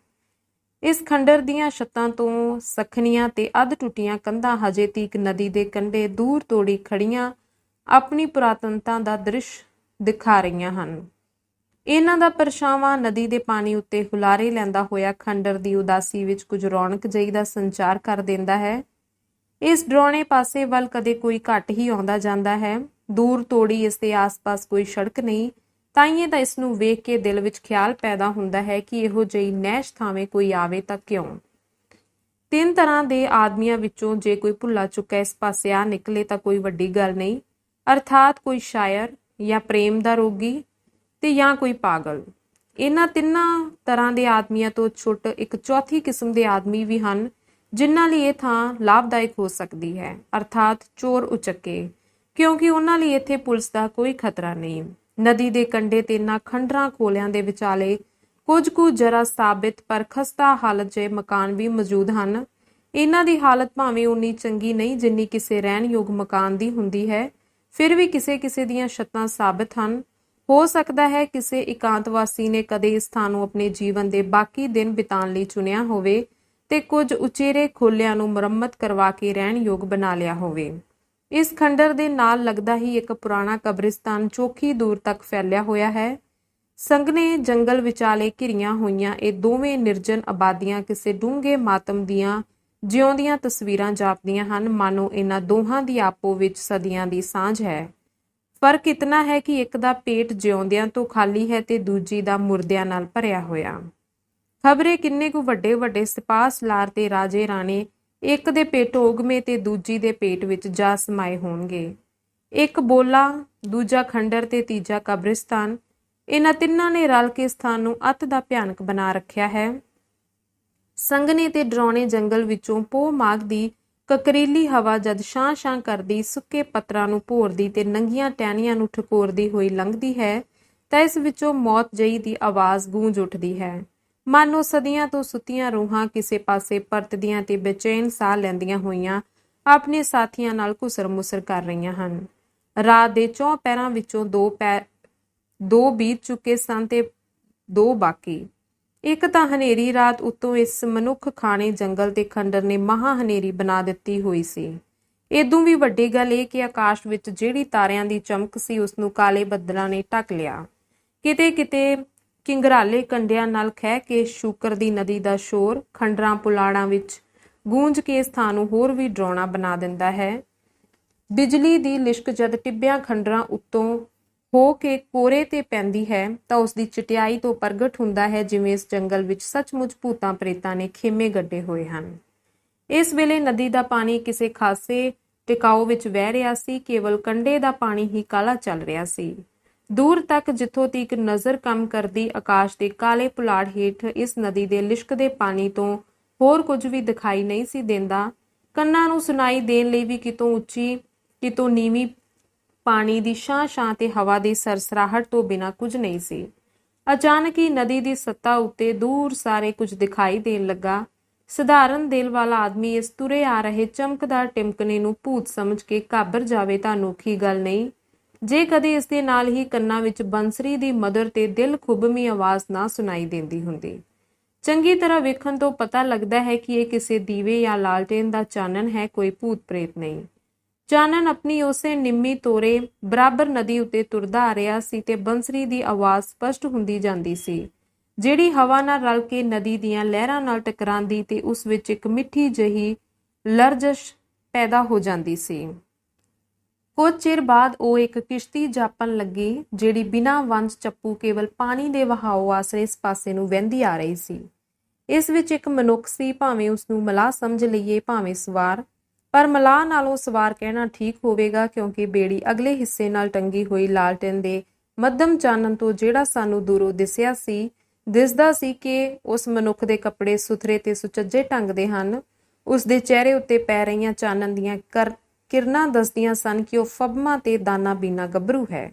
ਇਸ ਖੰਡਰ ਦੀਆਂ ਛੱਤਾਂ ਤੋਂ ਸਖਣੀਆਂ ਤੇ ਅੱਧ ਟੁੱਟੀਆਂ ਕੰਧਾਂ ਹਜੇ ਤੀਕ ਨਦੀ ਦੇ ਕੰਢੇ ਦੂਰ ਤੋੜੀ ਖੜੀਆਂ ਆਪਣੀ ਪੁਰਾਤਨਤਾ ਦਾ ਦ੍ਰਿਸ਼ ਦਿਖਾ ਰਹੀਆਂ ਹਨ। ਇਹਨਾਂ ਦਾ ਪਰਛਾਵਾਂ ਨਦੀ ਦੇ ਪਾਣੀ ਉੱਤੇ ਹੁਲਾਰੇ ਲੈਂਦਾ ਹੋਇਆ ਖੰਡਰ ਦੀ ਉਦਾਸੀ ਵਿੱਚ ਕੁਝ ਰੌਣਕ ਜਿਹੀ ਦਾ ਸੰਚਾਰ ਕਰ ਦਿੰਦਾ ਹੈ। ਇਸ ਡਰਾਉਣੇ ਪਾਸੇ ਵੱਲ ਕਦੇ ਕੋਈ ਘੱਟ ਹੀ ਆਉਂਦਾ ਜਾਂਦਾ ਹੈ। ਦੂਰ ਤੋੜੀ ਇਸ ਦੇ ਆਸ-ਪਾਸ ਕੋਈ ਸੜਕ ਨਹੀਂ। ਤਾਈਏ ਤਾਂ ਇਸ ਨੂੰ ਵੇਖ ਕੇ ਦਿਲ ਵਿੱਚ ਖਿਆਲ ਪੈਦਾ ਹੁੰਦਾ ਹੈ ਕਿ ਇਹੋ ਜਿਹੀ ਨੈਸ਼ ਥਾਵੇਂ ਕੋਈ ਆਵੇ ਤਾਂ ਕਿਉਂ। 3 ਤਰ੍ਹਾਂ ਦੇ ਆਦਮੀਆਂ ਵਿੱਚੋਂ ਜੇ ਕੋਈ ਭੁੱਲਾ ਚੁੱਕਾ ਇਸ ਪਾਸੇ ਆ ਨਿਕਲੇ ਤਾਂ ਕੋਈ ਵੱਡੀ ਗੱਲ ਨਹੀਂ। ਅਰਥਾਤ ਕੋਈ ਸ਼ਾਇਰ ਜਾਂ ਪ੍ਰੇਮ ਦਾ ਰੋਗੀ ਤੇ ਜਾਂ ਕੋਈ ਪਾਗਲ। ਇਹਨਾਂ ਤਿੰਨਾਂ ਤਰ੍ਹਾਂ ਦੇ ਆਦਮੀਆਂ ਤੋਂ ਛੁੱਟ ਇੱਕ ਚੌਥੀ ਕਿਸਮ ਦੇ ਆਦਮੀ ਵੀ ਹਨ ਜਿਨ੍ਹਾਂ ਲਈ ਇਹ ਥਾਂ ਲਾਭਦਾਇਕ ਹੋ ਸਕਦੀ ਹੈ, ਅਰਥਾਤ ਚੋਰ ਉਚੱਕੇ, ਕਿਉਂਕਿ ਉਹਨਾਂ ਲਈ ਇੱਥੇ ਪੁਲਿਸ ਦਾ ਕੋਈ ਖਤਰਾ ਨਹੀਂ। ਨਦੀ ਦੇ ਕੰਢੇ ਤੇ ਇਹਨਾਂ ਖੰਡਰਾਂ ਖੋਲਿਆਂ ਦੇ ਵਿਚਾਲੇ ਕੁਝ ਕੁ ਜਰਾ ਸਾਬਿਤ ਪਰ ਖਸਤਾ ਹਾਲਤ 'ਚ ਮਕਾਨ ਵੀ ਮੌਜੂਦ ਹਨ। ਇਹਨਾਂ ਦੀ ਹਾਲਤ ਭਾਵੇਂ ਉਨੀ ਚੰਗੀ ਨਹੀਂ ਜਿੰਨੀ ਕਿਸੇ ਰਹਿਣਯੋਗ ਮਕਾਨ ਦੀ ਹੁੰਦੀ ਹੈ, ਫਿਰ ਵੀ ਕਿਸੇ ਕਿਸੇ ਦੀਆਂ ਛੱਤਾਂ ਸਾਬਿਤ ਹਨ। ਹੋ ਸਕਦਾ ਹੈ ਕਿਸੇ ਇਕਾਂਤਵਾਸੀ ਨੇ ਕਦੇ ਇਸ ਥਾਂ ਨੂੰ ਆਪਣੇ ਜੀਵਨ ਦੇ ਬਾਕੀ ਦਿਨ ਬਿਤਾਉਣ ਲਈ ਚੁਣਿਆ ਹੋਵੇ ਤੇ ਕੁਝ ਉਚੇਰੇ ਖੋਲਿਆਂ ਨੂੰ ਮੁਰੰਮਤ ਕਰਵਾ ਕੇ ਰਹਿਣਯੋਗ ਬਣਾ ਲਿਆ ਹੋਵੇ। ਇਸ ਖੰਡਰ ਦੇ ਨਾਲ ਲੱਗਦਾ ਹੀ ਇੱਕ ਪੁਰਾਣਾ ਕਬਰਿਸਤਾਨ ਚੋਖੀ ਦੂਰ ਤੱਕ ਫੈਲਿਆ ਹੋਇਆ ਹੈ। ਸੰਘਣੇ ਜੰਗਲ ਵਿਚਾਲੇ ਘਿਰੀਆਂ ਹੋਈਆਂ ਇਹ ਦੋਵੇਂ ਨਿਰਜਨ ਆਬਾਦੀਆਂ ਕਿਸੇ ਡੂੰਘੇ ਮਾਤਮ ਦੀਆਂ ਜਿਉਂਦੀਆਂ ਤਸਵੀਰਾਂ ਜਾਪਦੀਆਂ ਹਨ, ਮਾਨੋ ਇਹਨਾਂ ਦੋਹਾਂ ਦੀ ਆਪੋ ਵਿੱਚ ਸਦੀਆਂ ਦੀ ਸਾਂਝ ਹੈ। ਫਰਕ ਇਤਨਾ ਹੈ ਕਿ ਇੱਕ ਦਾ ਪੇਟ ਜਿਉਂਦਿਆਂ ਤੋਂ ਖਾਲੀ ਹੈ ਤੇ ਦੂਜੀ ਦਾ ਮੁਰਦਿਆਂ ਨਾਲ ਭਰਿਆ ਹੋਇਆ। ਖਬਰੇ ਕਿੰਨੇ ਕੁ ਵੱਡੇ ਵੱਡੇ ਸਿਪਾਹ ਸਲਾਰ ਤੇ ਰਾਜੇ ਰਾਣੇ ਇੱਕ ਦੇ ਪੇਟ ਉਗਮੇ ਤੇ ਦੂਜੀ ਦੇ ਪੇਟ ਵਿੱਚ ਜਾ ਸਮਾਏ ਹੋਣਗੇ। ਇੱਕ ਬੋਲਾ, ਦੂਜਾ ਖੰਡਰ ਤੇ ਤੀਜਾ ਕਬਰਿਸਤਾਨ, ਇਹਨਾਂ ਤਿੰਨਾਂ ਨੇ ਰਲ ਕੇ ਸਥਾਨ ਨੂੰ ਅਤ ਦਾ ਭਿਆਨਕ ਬਣਾ ਰੱਖਿਆ ਹੈ। ਸੰਘਣੇ ਤੇ ਡਰਾਉਣੇ ਜੰਗਲ ਵਿੱਚੋਂ ਪੋਹ ਮਾਘ ਦੀ ਕਕਰੀਲੀ ਹਵਾ ਜਦ ਛਾਂ-ਛਾਂ ਕਰਦੀ ਸੁੱਕੇ ਪੱਤਰਾਂ ਨੂੰ ਭੋਰਦੀ ਤੇ ਨੰਗੀਆਂ ਟਹਿਣੀਆਂ ਨੂੰ ਠਕੋਰਦੀ ਹੋਈ ਲੰਘਦੀ ਹੈ ਤਾਂ ਇਸ ਵਿੱਚੋਂ ਮੌਤ ਜਈ ਦੀ ਆਵਾਜ਼ ਗੂੰਜ ਉੱਠਦੀ ਹੈ, ਮਾਨੋ ਸਦੀਆਂ ਤੋਂ ਸੁੱਤੀਆਂ ਰੂਹਾਂ ਕਿਸੇ ਪਾਸੇ ਪਰਤਦੀਆਂ ਤੇ ਬੇਚੈਨ ਸਾਹ ਲੈਂਦੀਆਂ ਹੋਈਆਂ ਆਪਣੇ ਸਾਥੀਆਂ ਨਾਲ ਘੁਸਰ-ਮੁਸਰ ਕਰ ਰਹੀਆਂ ਹਨ। ਰਾਤ ਦੇ 4 ਪਹਿਰਾਂ ਵਿੱਚੋਂ 2 ਬੀਤ ਚੁੱਕੇ ਸਨ ਤੇ 2 ਬਾਕੀ। ਇੱਕ ਤਾਂ ਹਨੇਰੀ ਰਾਤ ਉੱਤੋਂ ਇਸ ਮਨੁੱਖ ਖਾਣੇ ਜੰਗਲ ਤੇ ਖੰਡਰ ਨੇ ਮਹਾ ਹਨੇਰੀ ਬਣਾ ਦਿੱਤੀ ਹੋਈ ਸੀ। ਏਦੋਂ ਵੀ ਵੱਡੀ ਗੱਲ ਇਹ ਕਿ ਆਕਾਸ਼ ਵਿੱਚ ਜਿਹੜੀ ਤਾਰਿਆਂ ਦੀ ਚਮਕ ਸੀ ਉਸ ਨੂੰ ਕਾਲੇ ਬੱਦਲਾਂ ਨੇ ਢੱਕ ਲਿਆ। ਕਿਤੇ ਕਿਤੇ ਕਿੰਗਰਾਲੇ ਕੰਡਿਆਂ ਨਾਲ ਖਹਿ ਕੇ ਸ਼ੂਕਰ ਦੀ ਨਦੀ ਦਾ ਸ਼ੋਰ ਖੰਡਰਾਂ ਪੁਲਾੜਾਂ ਵਿੱਚ ਗੂੰਜ ਕੇ ਇਸ ਥਾਂ ਨੂੰ ਹੋਰ ਵੀ ਡਰਾਉਣਾ ਬਣਾ ਦਿੰਦਾ ਹੈ। ਬਿਜਲੀ ਦੀ ਲਿਸ਼ਕ ਜਦ ਟਿੱਬਿਆਂ ਖੰਡਰਾਂ ਉੱਤੋਂ ਹੋ ਕੇ ਕੋਰੇ ਤੇ ਪੈਂਦੀ ਹੈ ਤਾਂ ਉਸ ਦੀ ਚਟਿਆਈ ਤੋਂ ਪ੍ਰਗਟ ਹੁੰਦਾ ਹੈ ਜਿਵੇਂ ਇਸ ਜੰਗਲ ਵਿੱਚ ਸੱਚਮੁੱਚ ਭੂਤਾਂ ਪ੍ਰੇਤਾਂ ਨੇ ਖੇਮੇ ਗੱਡੇ ਹੋਏ ਹਨ। ਇਸ ਵੇਲੇ ਨਦੀ ਦਾ ਪਾਣੀ ਕਿਸੇ ਖਾਸੇ ਟਿਕਾਓ ਵਿੱਚ ਵਹਿ ਰਿਹਾ ਸੀ, ਕੇਵਲ ਕੰਢੇ ਦਾ ਪਾਣੀ ਹੀ ਕਾਲਾ ਚੱਲ ਰਿਹਾ ਸੀ। ਦੂਰ ਤੱਕ ਜਿੱਥੋਂ ਤੀਕ ਨਜ਼ਰ ਕੰਮ ਕਰਦੀ ਆਕਾਸ਼ ਦੇ ਕਾਲੇ ਪੁਲਾੜ ਹੇਠ ਇਸ ਨਦੀ ਦੇ ਲਿਸ਼ਕਦੇ ਪਾਣੀ ਤੋਂ ਹੋਰ ਕੁਝ ਵੀ ਦਿਖਾਈ ਨਹੀਂ ਸੀ ਦਿੰਦਾ। ਕੰਨਾਂ ਨੂੰ ਸੁਣਾਈ ਦੇਣ ਲਈ ਵੀ ਕਿਤੋਂ ਉੱਚੀ ਕਿਤੋਂ ਨੀਵੀਂ ਪਾਣੀ ਦੀ ਛਾਂ-ਛਾਂ ਤੇ ਹਵਾ ਦੀ ਸਰਸਰਾਹਟ ਤੋਂ ਬਿਨਾਂ ਕੁਝ ਨਹੀਂ ਸੀ। ਅਚਾਨਕ ਹੀ ਨਦੀ ਦੀ ਸਤ੍ਹਾ ਉੱਤੇ ਦੂਰ ਸਾਰੇ ਕੁਝ ਦਿਖਾਈ ਦੇਣ ਲੱਗਾ। ਸਧਾਰਨ ਦਿਲ ਵਾਲਾ ਆਦਮੀ ਇਸ ਤੁਰੇ ਆ ਰਹੇ ਚਮਕਦਾਰ ਟਿਮਕਣੇ ਨੂੰ ਭੂਤ ਸਮਝ ਕੇ ਘਾਬਰ ਜਾਵੇ ਤਾਂ ਅਨੋਖੀ ਗੱਲ ਨਹੀਂ, ਜੇ ਕਦੇ ਇਸ ਦੇ ਨਾਲ ਹੀ ਕੰਨਾਂ ਵਿੱਚ ਬੰਸਰੀ ਦੀ ਮਧੁਰ ਤੇ ਦਿਲ ਖੁਬਵੀਂ ਆਵਾਜ਼ ਨਾ ਸੁਣਾਈ ਦਿੰਦੀ ਹੁੰਦੀ। ਚੰਗੀ ਤਰ੍ਹਾਂ ਵੇਖਣ ਤੋਂ ਪਤਾ ਲੱਗਦਾ ਹੈ ਕਿ ਇਹ ਕਿਸੇ ਦੀਵੇ ਜਾਂ ਲਾਲਟੇਨ ਦਾ ਚਾਨਣ ਹੈ, ਕੋਈ ਭੂਤ ਪ੍ਰੇਤ ਨਹੀਂ। ਚਾਨਣ ਆਪਣੀ ਉਸੇ ਨਿੰਮੀ ਤੋਰੇ ਬਰਾਬਰ ਨਦੀ ਉੱਤੇ ਤੁਰਦਾ ਆ ਰਿਹਾ ਸੀ ਤੇ ਬੰਸਰੀ ਦੀ ਆਵਾਜ਼ ਸਪਸ਼ਟ ਹੁੰਦੀ ਜਾਂਦੀ ਸੀ, ਜਿਹੜੀ ਹਵਾ ਨਾਲ ਰਲ ਕੇ ਨਦੀ ਦੀਆਂ ਲਹਿਰਾਂ ਨਾਲ ਟਕਰਾਂਦੀ ਤੇ ਉਸ ਵਿੱਚ ਇੱਕ ਮਿੱਠੀ ਜਿਹੀ ਲਰਜ਼ਸ਼ ਪੈਦਾ ਹੋ ਜਾਂਦੀ ਸੀ। ਕੁਝ ਚਿਰ ਬਾਅਦ ਉਹ ਇੱਕ ਕਿਸ਼ਤੀ ਜਾਪਣ ਲੱਗੀ ਜਿਹੜੀ ਬਿਨਾਂ ਵੰਜ ਚੱਪੂ ਕੇਵਲ ਪਾਣੀ ਦੇ ਵਹਾਓ ਆਸਰੇ ਇਸ ਪਾਸੇ ਨੂੰ ਵਹਿੰਦੀ ਆ ਰਹੀ ਸੀ। ਇਸ ਵਿੱਚ ਇੱਕ ਮਨੁੱਖ ਸੀ, ਭਾਵੇਂ ਉਸ ਨੂੰ ਮਲਾਹ ਸਮਝ ਲਈਏ ਭਾਵੇਂ ਸਵਾਰ, ਪਰ ਮਲਾਹ ਨਾਲੋਂ ਸਵਾਰ ਕਹਿਣਾ ਠੀਕ ਹੋਵੇਗਾ ਕਿਉਂਕਿ ਬੇੜੀ ਅਗਲੇ ਹਿੱਸੇ ਨਾਲ ਟੰਗੀ ਹੋਈ ਲਾਲਟੇਨ ਦੇ ਮੱਧਮ ਚਾਨਣ ਤੋਂ ਜਿਹੜਾ ਸਾਨੂੰ ਦੂਰੋਂ ਦਿਸਦਾ ਸੀ ਕਿ ਉਸ ਮਨੁੱਖ ਦੇ ਕੱਪੜੇ ਸੁਥਰੇ ਤੇ ਸੁਚੱਜੇ ਢੰਗ ਦੇ ਹਨ। ਉਸ ਦੇ ਚਿਹਰੇ ਉੱਤੇ ਪੈ ਰਹੀਆਂ ਚਾਨਣ ਦੀਆਂ ਕਿਰਨਾਂ ਦੱਸਦੀਆਂ ਸਨ ਕਿ ਉਹ ਫਬਮਾ ਤੇ ਦਾਨਾ ਬੀਨਾ ਗੱਭਰੂ ਹੈ।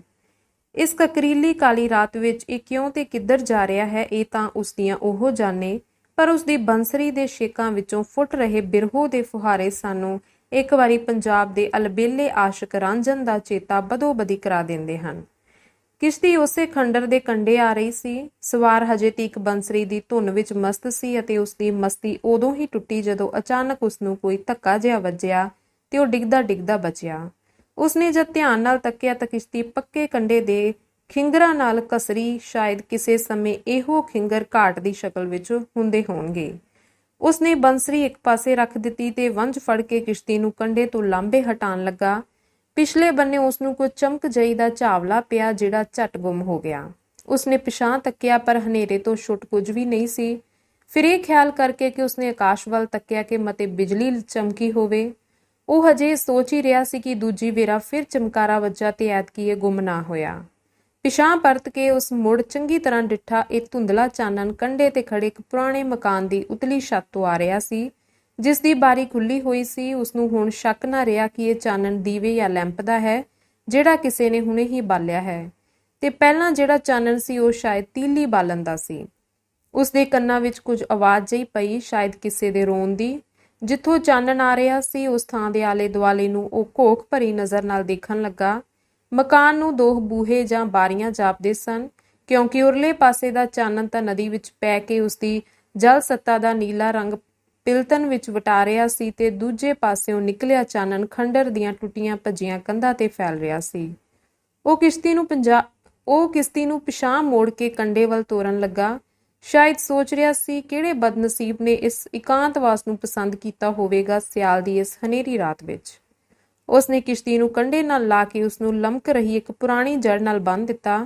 ਇਸ ਕਕਰੀਲੀ ਕਾਲੀ ਰਾਤ ਵਿੱਚ ਇਹ ਕਿਉਂ ਤੇ ਕਿੱਧਰ ਜਾ ਰਿਹਾ ਹੈ ਇਹ ਤਾਂ ਉਸ ਦੀਆਂ ਉਹ ਜਾਣੇ, ਪਰ ਉਸ ਦੀ ਬੰਸਰੀ ਦੇ ਛੇਕਾਂ ਵਿੱਚੋਂ ਫੁੱਟ ਰਹੇ ਬਿਰਹੋ ਦੇ ਫੁਹਾਰੇ ਸਾਨੂੰ ਇੱਕ ਵਾਰੀ ਪੰਜਾਬ ਦੇ ਅਲਬੇਲੇ ਆਸ਼ਕ ਰਾਂਝਣ ਦਾ ਚੇਤਾ ਬਦੋ-ਬਦੀ ਕਰਾ ਦਿੰਦੇ ਹਨ। ਕਿਸ਼ਤੀ ਉਸੇ ਖੰਡਰ ਦੇ ਕੰਢੇ ਆ ਰਹੀ ਸੀ। ਸਵਾਰ ਹਜੇ ਤੀਕ ਬੰਸਰੀ ਦੀ ਧੁਨ ਵਿੱਚ ਮਸਤ ਸੀ ਅਤੇ ਉਸ ਦੀ ਮਸਤੀ ਉਦੋਂ ਹੀ ਟੁੱਟੀ ਜਦੋਂ ਅਚਾਨਕ ਉਸ ਨੂੰ ਕੋਈ ਧੱਕਾ ਜਿਹਾ ਵੱਜਿਆ ਤੇ ਉਹ ਡਿੱਗਦਾ ਬਚਿਆ। ਉਸਨੇ ਜਦ ਧਿਆਨ ਨਾਲ ਤੱਕਿਆ ਤਾਂ ਕਿਸ਼ਤੀ ਪੱਕੇ ਕੰਢੇ ਦੇ ਖਿੰਗਰਾਂ ਨਾਲ ਕਸਰੀ, ਸ਼ਾਇਦ ਕਿਸੇ ਸਮੇਂ ਇਹੋ ਖਿੰਗਰ ਘਾਟ ਦੀ ਸ਼ਕਲ ਵਿੱਚ ਹੁੰਦੇ ਹੋਣਗੇ। ਉਸਨੇ ਬੰਸਰੀ ਇੱਕ ਪਾਸੇ ਰੱਖ ਦਿੱਤੀ ਤੇ ਵੰਝ ਫੜ ਕੇ ਕਿਸ਼ਤੀ ਨੂੰ ਕੰਢੇ ਤੋਂ ਲਾਂਭੇ ਹਟਾਉਣ ਲੱਗਾ। ਪਿਛਲੇ ਬੰਨੇ ਉਸ ਨੂੰ ਕੋਈ ਚਮਕ ਜਈ ਦਾ ਝਾਵਲਾ ਪਿਆ ਜਿਹੜਾ ਝਟ ਗੁੰਮ ਹੋ ਗਿਆ। ਉਸਨੇ ਪਿਛਾਂਹ ਤੱਕਿਆ ਪਰ ਹਨੇਰੇ ਤੋਂ ਛੁੱਟ ਕੁਝ ਵੀ ਨਹੀਂ ਸੀ। ਫਿਰ ਇਹ ਖਿਆਲ ਕਰਕੇ ਕਿ ਉਸਨੇ ਆਕਾਸ਼ ਵੱਲ ਤੱਕਿਆ ਕਿ ਮਤੇ ਬਿਜਲੀ ਚਮਕੀ ਹੋਵੇ। ਉਹ ਹਜੇ ਸੋਚ ਹੀ ਰਿਹਾ ਸੀ ਕਿ ਦੂਜੀ ਵੇਰਾ ਫਿਰ ਚਮਕਾਰਾ ਵੱਜਾ ਤੇ ਐਤਕੀ ਇਹ ਗੁੰਮ ਨਾ ਹੋਇਆ। ਪਿਛਾਂਹ ਪਰਤ ਕੇ ਉਸ ਮੁੜ ਚੰਗੀ ਤਰ੍ਹਾਂ ਡਿੱਠਾ। ਇਹ ਧੁੰਦਲਾ ਚਾਨਣ ਕੰਢੇ ਤੇ ਖੜੇ ਇੱਕ ਪੁਰਾਣੇ ਮਕਾਨ ਦੀ ਉਤਲੀ ਛੱਤ ਤੋਂ ਆ ਰਿਹਾ ਸੀ, ਜਿਸ ਦੀ ਬਾਰੀ ਖੁੱਲੀ ਹੋਈ ਸੀ। ਉਸਨੂੰ ਹੁਣ ਸ਼ੱਕ ਨਾ ਰਿਹਾ ਕਿ ਇਹ ਚਾਨਣ ਦੀਵੇ ਜਾਂ ਲੈਂਪ ਦਾ ਹੈ, ਜਿਹੜਾ ਕਿਸੇ ਨੇ ਹੁਣੇ ਹੀ ਬਾਲਿਆ ਹੈ, ਤੇ ਪਹਿਲਾਂ ਜਿਹੜਾ ਚਾਨਣ ਸੀ ਉਹ ਸ਼ਾਇਦ ਤੀਲੀ ਬਾਲਣ ਦਾ ਸੀ। ਉਸਦੇ ਕੰਨਾਂ ਵਿੱਚ ਕੁਝ ਆਵਾਜ਼ ਜਿਹੀ ਪਈ, ਸ਼ਾਇਦ ਕਿਸੇ ਦੇ ਰੋਣ ਦੀ। ਜਿੱਥੋਂ ਚਾਨਣ ਆ ਰਿਹਾ ਸੀ ਉਸ ਥਾਂ ਦੇ ਆਲੇ ਦੁਆਲੇ ਨੂੰ ਉਹ ਘੋਖ ਭਰੀ ਨਜ਼ਰ ਨਾਲ ਦੇਖਣ ਲੱਗਾ। ਮਕਾਨ ਨੂੰ 2 ਬੂਹੇ ਜਾਂ ਬਾਰੀਆਂ ਜਾਪਦੇ ਸਨ, ਕਿਉਂਕਿ ਉਰਲੇ ਪਾਸੇ ਦਾ ਚਾਨਣ ਤਾਂ ਨਦੀ ਵਿੱਚ ਪੈ ਕੇ ਉਸਦੀ ਜਲ ਸੱਤਾ ਦਾ ਨੀਲਾ ਰੰਗ ਪਿਲਤਨ ਵਿੱਚ ਵਟਾ ਰਿਹਾ ਸੀ, ਤੇ ਦੂਜੇ ਪਾਸਿਓਂ ਨਿਕਲਿਆ ਚਾਨਣ ਖੰਡਰ ਦੀਆਂ ਟੁੱਟੀਆਂ ਭੱਜੀਆਂ ਕੰਧਾਂ ਤੇ ਫੈਲ ਰਿਹਾ ਸੀ। ਉਹ ਕਿਸ਼ਤੀ ਨੂੰ ਪਿਛਾਂਹ ਮੋੜ ਕੇ ਕੰਢੇ ਵੱਲ ਤੋਰਨ ਲੱਗਾ। ਸ਼ਾਇਦ ਸੋਚ ਰਿਹਾ ਸੀ ਕਿਹੜੇ ਬਦਨਸੀਬ ਨੇ ਇਸ ਇਕਾਂਤਵਾਸ ਨੂੰ ਪਸੰਦ ਕੀਤਾ ਹੋਵੇਗਾ ਸਿਆਲ ਦੀ ਇਸ ਹਨੇਰੀ ਰਾਤ ਵਿੱਚ। ਉਸਨੇ ਕਿਸ਼ਤੀ ਨੂੰ ਕੰਢੇ ਨਾਲ ਲਾ ਕੇ ਉਸਨੂੰ ਲਮਕ ਰਹੀ ਇੱਕ ਪੁਰਾਣੀ ਜੜ ਨਾਲ ਬੰਨ੍ਹ ਦਿੱਤਾ।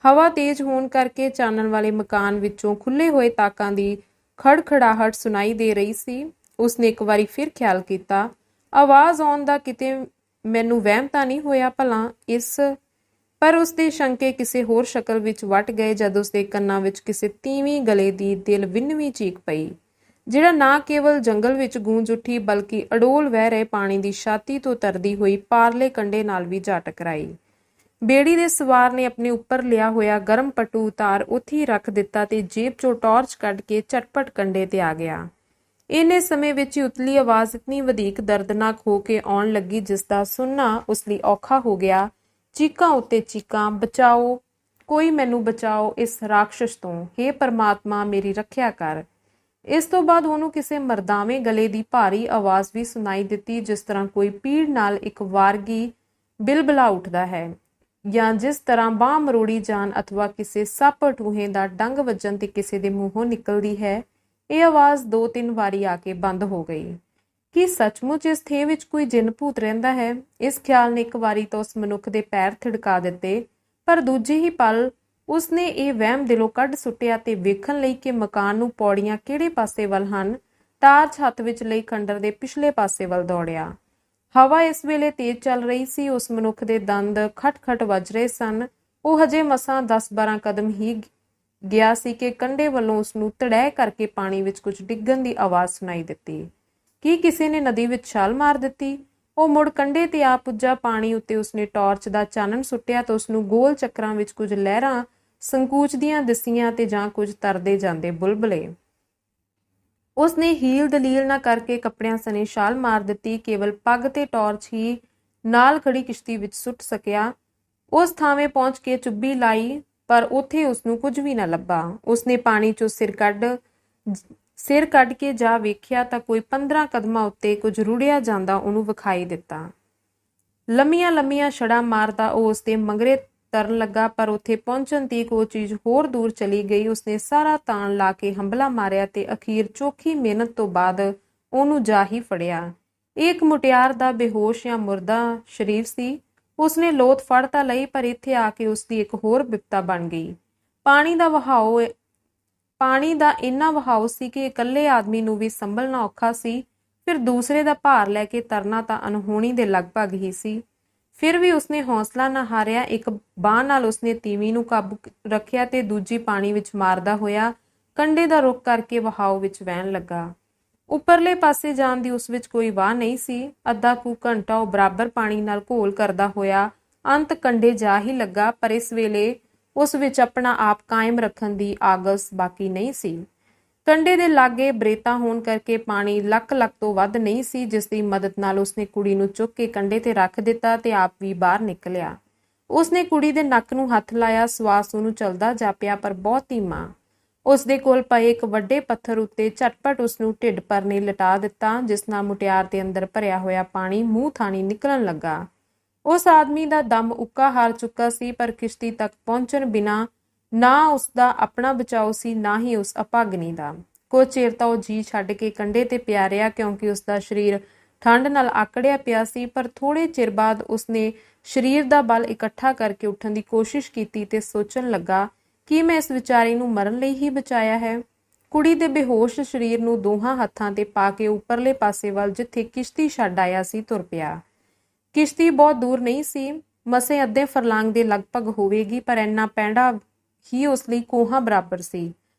ਹਵਾ ਤੇਜ਼ ਹੋਣ ਕਰਕੇ ਚਾਨਣ ਵਾਲੇ ਮਕਾਨ ਵਿੱਚੋਂ ਖੁੱਲੇ ਹੋਏ ਤਾਕਾਂ ਦੀ ਖੜਖੜਾਹਟ ਸੁਣਾਈ ਦੇ ਰਹੀ ਸੀ। ਉਸਨੇ ਇੱਕ ਵਾਰੀ ਫਿਰ ਖਿਆਲ ਕੀਤਾ, ਆਵਾਜ਼ ਆਉਣ ਦਾ ਕਿਤੇ ਮੈਨੂੰ ਵਹਿਮ ਤਾਂ ਨਹੀਂ ਹੋਇਆ ਭਲਾ ਇਸ। ਪਰ ਉਸਦੇ ਸ਼ੰਕੇ ਕਿਸੇ ਹੋਰ ਸ਼ਕਲ ਵਿੱਚ ਵੱਟ ਗਏ ਜਦ ਉਸਦੇ ਕੰਨਾਂ ਵਿੱਚ ਕਿਸੇ ਤੀਵੀਂ ਗਲੇ ਦੀ ਦਿਲ ਵਿੰਨਵੀਂ ਚੀਕ ਪਈ, ਜਿਹੜਾ ਨਾ ਕੇਵਲ ਜੰਗਲ ਵਿੱਚ ਗੂੰਜ ਉੱਠੀ ਬਲਕਿ ਅਡੋਲ ਵਹਿ ਰਹੇ ਪਾਣੀ ਦੀ ਛਾਤੀ ਤੋਂ ਤਰਦੀ ਹੋਈ ਪਾਰਲੇ ਕੰਢੇ ਨਾਲ ਵੀ ਜਾ ਟਕਰਾਈ। ਬੇੜੀ ਦੇ ਸਵਾਰ ਨੇ ਆਪਣੇ ਉੱਪਰ ਲਿਆ ਹੋਇਆ ਗਰਮ ਪਟੂ ਉਤਾਰ ਉੱਥੇ ਹੀ ਰੱਖ ਦਿੱਤਾ ਤੇ ਜੇਬ ਚੋਂ ਟਾਰਚ ਕੱਢ ਕੇ ਝਟਪਟ ਕੰਢੇ ਤੇ ਆ ਗਿਆ। ਇੰਨੇ ਸਮੇਂ ਵਿੱਚ ਹੀ ਉਤਲੀ ਆਵਾਜ਼ ਇਤਨੀ ਵਧੇਕ ਦਰਦਨਾਕ ਹੋ ਕੇ ਆਉਣ ਲੱਗੀ ਜਿਸ ਦਾ ਸੁਣਨਾ ਉਸ ਲਈ ਔਖਾ ਹੋ ਗਿਆ। ਚੀਕਾਂ ਉੱਤੇ ਚੀਕਾਂ, ਬਚਾਓ, ਕੋਈ ਮੈਨੂੰ ਬਚਾਓ ਇਸ ਰਾਖਸ਼ ਤੋਂ, ਹੇ ਪਰਮਾਤਮਾ ਮੇਰੀ ਰੱਖਿਆ ਕਰ। ਇਸ ਤੋਂ ਬਾਅਦ ਉਹਨੂੰ ਕਿਸੇ ਮਰਦਾਵੇਂ ਗਲੇ ਦੀ ਭਾਰੀ ਆਵਾਜ਼ ਵੀ ਸੁਣਾਈ ਦਿੱਤੀ, ਜਿਸ ਤਰ੍ਹਾਂ ਕੋਈ ਪੀੜ ਨਾਲ ਇੱਕ ਵਾਰਗੀ ਬਿਲਬਲਾ ਉੱਠਦਾ ਹੈ, ਜਾਂ ਜਿਸ ਤਰ੍ਹਾਂ ਬਾਂਹ ਮਰੋੜੀ ਜਾਣ ਅਥਵਾ ਕਿਸੇ ਸੱਪ ਟੂਹੇ ਦਾ ਡੰਗ ਵੱਜਣ ਤੇ ਕਿਸੇ ਦੇ ਮੂੰਹੋਂ ਨਿਕਲਦੀ ਹੈ। ਇਹ ਆਵਾਜ਼ 2-3 ਵਾਰੀ ਆ ਕੇ ਬੰਦ ਹੋ ਗਈ। ਕੀ ਸੱਚਮੁੱਚ ਇਸ ਥੇਹ ਵਿੱਚ ਕੋਈ ਜਿੰਨ ਭੂਤ ਰਹਿੰਦਾ ਹੈ? ਇਸ ਖਿਆਲ ਨੇ ਇੱਕ ਵਾਰੀ ਤਾਂ ਉਸ ਮਨੁੱਖ ਦੇ ਪੈਰ ਥਿੜਕਾ ਦਿੱਤੇ, ਪਰ ਦੂਜੇ ਹੀ ਪਲ ਉਸਨੇ ਇਹ ਵਹਿਮ ਦਿਲੋਂ ਕੱਢ ਸੁੱਟਿਆ ਤੇ ਵੇਖਣ ਲਈ ਕਿ ਮਕਾਨ ਨੂੰ ਪੌੜੀਆਂ ਕਿਹੜੇ ਪਾਸੇ ਵੱਲ ਹਨ, ਟਾਰਚ ਹੱਥ ਵਿੱਚ ਲਈ ਖੰਡਰ ਦੇ ਪਿਛਲੇ ਪਾਸੇ ਵੱਲ ਦੌੜਿਆ। ਹਵਾ ਇਸ ਵੇਲੇ ਤੇਜ਼ ਚੱਲ ਰਹੀ ਸੀ। ਉਸ ਮਨੁੱਖ ਦੇ ਦੰਦ ਖਟ-ਖਟ ਵੱਜ ਰਹੇ ਸਨ। ਉਹ ਹਜੇ ਮਸਾਂ 10-12 ਕਦਮ ਹੀ ਗਿਆ ਸੀ ਕਿ ਕੰਢੇ ਵੱਲੋਂ ਉਸਨੂੰ ਤੜਹਿ ਕਰਕੇ ਪਾਣੀ ਵਿੱਚ ਕੁਝ ਡਿੱਗਣ ਦੀ ਆਵਾਜ਼ ਸੁਣਾਈ ਦਿੱਤੀ। ਕੀ ਕਿਸੇ ਨੇ ਨਦੀ ਵਿੱਚ ਛਾਲ ਮਾਰ ਦਿੱਤੀ? ਉਹ ਮੁੜ ਕੰਢੇ ਤੇ ਆ ਪੁੱਜਾ। ਪਾਣੀ ਉੱਤੇ ਉਸਨੇ ਟਾਰਚ ਦਾ ਚਾਨਣ ਸੁੱਟਿਆ ਤਾਂ ਉਸਨੂੰ ਗੋਲ ਚੱਕਰਾਂ ਵਿੱਚ ਕੁਝ ਲਹਿਰਾਂ ਸੰਕੂਚਦੀਆਂ ਦਿਸੀਆਂ ਤੇ ਜਾਂ ਕੁਝ ਤਰਦੇ ਜਾਂਦੇ ਬੁਲਬੁਲੇ। ਉਸਨੇ ਹੀਲ ਦਲੀਲ ਨਾ ਕਰਕੇ ਕੱਪੜਿਆਂ ਸਣੇ ਛਾਲ ਮਾਰ ਦਿੱਤੀ। ਕੇਵਲ ਪੱਗ ਤੇ ਟਾਰਚ ਹੀ ਨਾਲ ਖੜੀ ਕਿਸ਼ਤੀ ਵਿੱਚ ਸੁੱਟ ਸਕਿਆ। ਉਸ ਥਾਵੇਂ ਪਹੁੰਚ ਕੇ ਚੁੱਭੀ ਲਾਈ, ਪਰ ਉੱਥੇ ਉਸਨੂੰ ਕੁਝ ਵੀ ਨਾ ਲੱਭਾ। ਉਸਨੇ ਪਾਣੀ ਚੋਂ ਸਿਰ ਕੱਢ ਕੇ ਜਾ ਵੇਖਿਆ ਤਾਂ ਕੋਈ 15 ਕਦਮਾਂ ਉੱਤੇ ਕੁਝ ਰੁੜਿਆ ਜਾਂਦਾ ਉਹਨੂੰ ਵਿਖਾਈ ਦਿੱਤਾ। ਲੰਮੀਆਂ ਛੜਾਂ ਮਾਰਦਾ ਉਹ ਉਸਦੇ ਮਗਰੇ ਤਰਨ ਲੱਗਾ, ਪਰ ਉੱਥੇ ਪਹੁੰਚਣ ਤੀਕ ਉਹ ਚੀਜ਼ ਹੋਰ ਦੂਰ ਚਲੀ ਗਈ। ਉਸਨੇ ਸਾਰਾ ਤਾਣ ਲਾ ਕੇ ਹੰਭਲਾ ਮਾਰਿਆ ਤੇ ਅਖੀਰ ਚੋਖੀ ਮਿਹਨਤ ਤੋਂ ਬਾਅਦ ਉਹਨੂੰ ਜਾ ਹੀ ਫੜਿਆ। ਇਹ ਇੱਕ ਮੁਟਿਆਰ ਦਾ ਬੇਹੋਸ਼ ਜਾਂ ਮੁਰਦਾ ਸਰੀਰ ਸੀ। ਉਸਨੇ ਲੋਥ ਫੜ ਤਾਂ ਲਈ, ਪਰ ਇੱਥੇ ਆ ਕੇ ਉਸਦੀ ਇੱਕ ਹੋਰ ਬਿਪਤਾ ਬਣ ਗਈ। ਪਾਣੀ ਦਾ ਇੰਨਾ ਵਹਾਓ ਸੀ ਕਿ ਇਕੱਲੇ ਆਦਮੀ ਨੂੰ ਵੀ ਸੰਭਲਣਾ ਔਖਾ ਸੀ, ਫਿਰ ਦੂਸਰੇ ਦਾ ਭਾਰ ਲੈ ਕੇ ਤਰਨਾ ਤਾਂ ਅਨਹੋਣੀ ਦੇ ਲਗਭਗ ਹੀ ਸੀ। ਫਿਰ ਵੀ ਉਸਨੇ ਹੌਸਲਾ ਨਾ ਹਾਰਿਆ। ਇੱਕ ਬਾਂਹ ਨਾਲ ਉਸਨੇ ਤੀਵੀਂ ਨੂੰ ਕਾਬੂ ਰੱਖਿਆ ਤੇ ਦੂਜੀ ਪਾਣੀ ਵਿੱਚ ਮਾਰਦਾ ਹੋਇਆ ਕੰਢੇ ਦਾ ਰੁੱਖ ਕਰਕੇ ਵਹਾਓ ਵਿੱਚ ਵਹਿਣ ਲੱਗਾ। ਉੱਪਰਲੇ ਪਾਸੇ ਜਾਣ ਦੀ ਉਸ ਵਿੱਚ ਕੋਈ ਵਾਹ ਨਹੀਂ ਸੀ। ਅੱਧਾ ਕੁ ਘੰਟਾ ਉਹ ਬਰਾਬਰ ਪਾਣੀ ਨਾਲ ਘੋਲ ਕਰਦਾ ਹੋਇਆ ਅੰਤ ਕੰਢੇ ਜਾ ਹੀ ਲੱਗਾ, ਪਰ ਇਸ ਵੇਲੇ ਉਸ ਵਿੱਚ ਆਪਣਾ ਆਪ ਕਾਇਮ ਰੱਖਣ ਦੀ ਆਗਜ਼ ਬਾਕੀ ਨਹੀਂ ਸੀ। ਕੰਢੇ ਦੇ ਲਾਗੇ ਬਰੇਤਾ ਹੋਣ ਕਰਕੇ ਪਾਣੀ ਲੱਕ ਤੋਂ ਵੱਧ ਨਹੀਂ ਸੀ, ਜਿਸ ਦੀ ਮਦਦ ਨਾਲ ਉਸਨੇ ਕੁੜੀ ਨੂੰ ਚੁੱਕ ਕੇ ਕੰਢੇ ਤੇ ਰੱਖ ਦਿੱਤਾ ਤੇ ਆਪ ਵੀ ਬਾਹਰ ਨਿਕਲਿਆ। ਉਸਨੇ ਕੁੜੀ ਦੇ ਨੱਕ ਨੂੰ ਹੱਥ ਲਾਇਆ। ਸਵਾਸ ਉਹਨੂੰ ਚਲਦਾ ਜਾਪਿਆ, ਪਰ ਬਹੁਤ ਧੀਮਾ। ਉਸਦੇ ਕੋਲ ਪਏ ਇੱਕ ਵੱਡੇ ਪੱਥਰ ਉੱਤੇ ਝਟਪਟ ਉਸਨੂੰ ਢਿੱਡ ਪਰਨੇ ਲਟਾ ਦਿੱਤਾ, ਜਿਸ ਨਾਲ ਮੁਟਿਆਰ ਦੇ ਅੰਦਰ ਭਰਿਆ ਹੋਇਆ ਪਾਣੀ ਮੂੰਹ ਥਾਣੀ ਨਿਕਲਣ ਲੱਗਾ। ਉਸ ਆਦਮੀ ਦਾ ਦਮ ਉੱਕਾ ਹਾਰ ਚੁੱਕਾ ਸੀ, ਪਰ ਕਿਸ਼ਤੀ ਤੱਕ ਪਹੁੰਚਣ ਬਿਨਾਂ ਨਾ ਉਸਦਾ ਆਪਣਾ ਬਚਾਓ ਸੀ, ਨਾ ਹੀ ਉਸ ਅਭਾਗਨੀ ਦਾ। ਕੁਝ ਚਿਰ ਤਾਂ ਉਹ ਜੀ ਛੱਡ ਕੇ ਕੰਢੇ ਤੇ ਪਿਆ ਰਿਹਾ, ਕਿਉਂਕਿ ਉਸਦਾ ਸਰੀਰ ਠੰਡ ਨਾਲ ਆਕੜਿਆ ਪਿਆ ਸੀ। ਪਰ ਥੋੜੇ ਚਿਰ ਬਾਅਦ ਉਸਨੇ ਸਰੀਰ ਦਾ ਬਲ ਇਕੱਠਾ ਕਰਕੇ ਉੱਠਣ ਦੀ ਕੋਸ਼ਿਸ਼ ਕੀਤੀ ਤੇ ਸੋਚਣ ਲੱਗਾ ਕਿ ਮੈਂ ਇਸ ਵਿਚਾਰੀ ਨੂੰ ਮਰਨ ਲਈ ਹੀ ਬਚਾਇਆ ਹੈ। ਕੁੜੀ ਦੇ ਬੇਹੋਸ਼ ਸਰੀਰ ਨੂੰ ਦੋਹਾਂ ਹੱਥਾਂ ਤੇ ਪਾ ਕੇ ਉੱਪਰਲੇ ਪਾਸੇ ਵੱਲ ਜਿੱਥੇ ਕਿਸ਼ਤੀ ਛੱਡ ਆਇਆ ਸੀ ਤੁਰ ਪਿਆ। ਕਿਸ਼ਤੀ ਬਹੁਤ ਦੂਰ ਨਹੀਂ ਸੀ, ਮਸੇ ਅੱਧੇ ਫਰਲਾਂਗ ਦੇ ਲਗਭਗ ਹੋਵੇਗੀ, ਪਰ ਇੰਨਾ ਪੈਂਡਾ ਹੀ ਉਸ ਲਈ ਕੋਹਾਂ ਬਰਾਬਰ ਸੀ।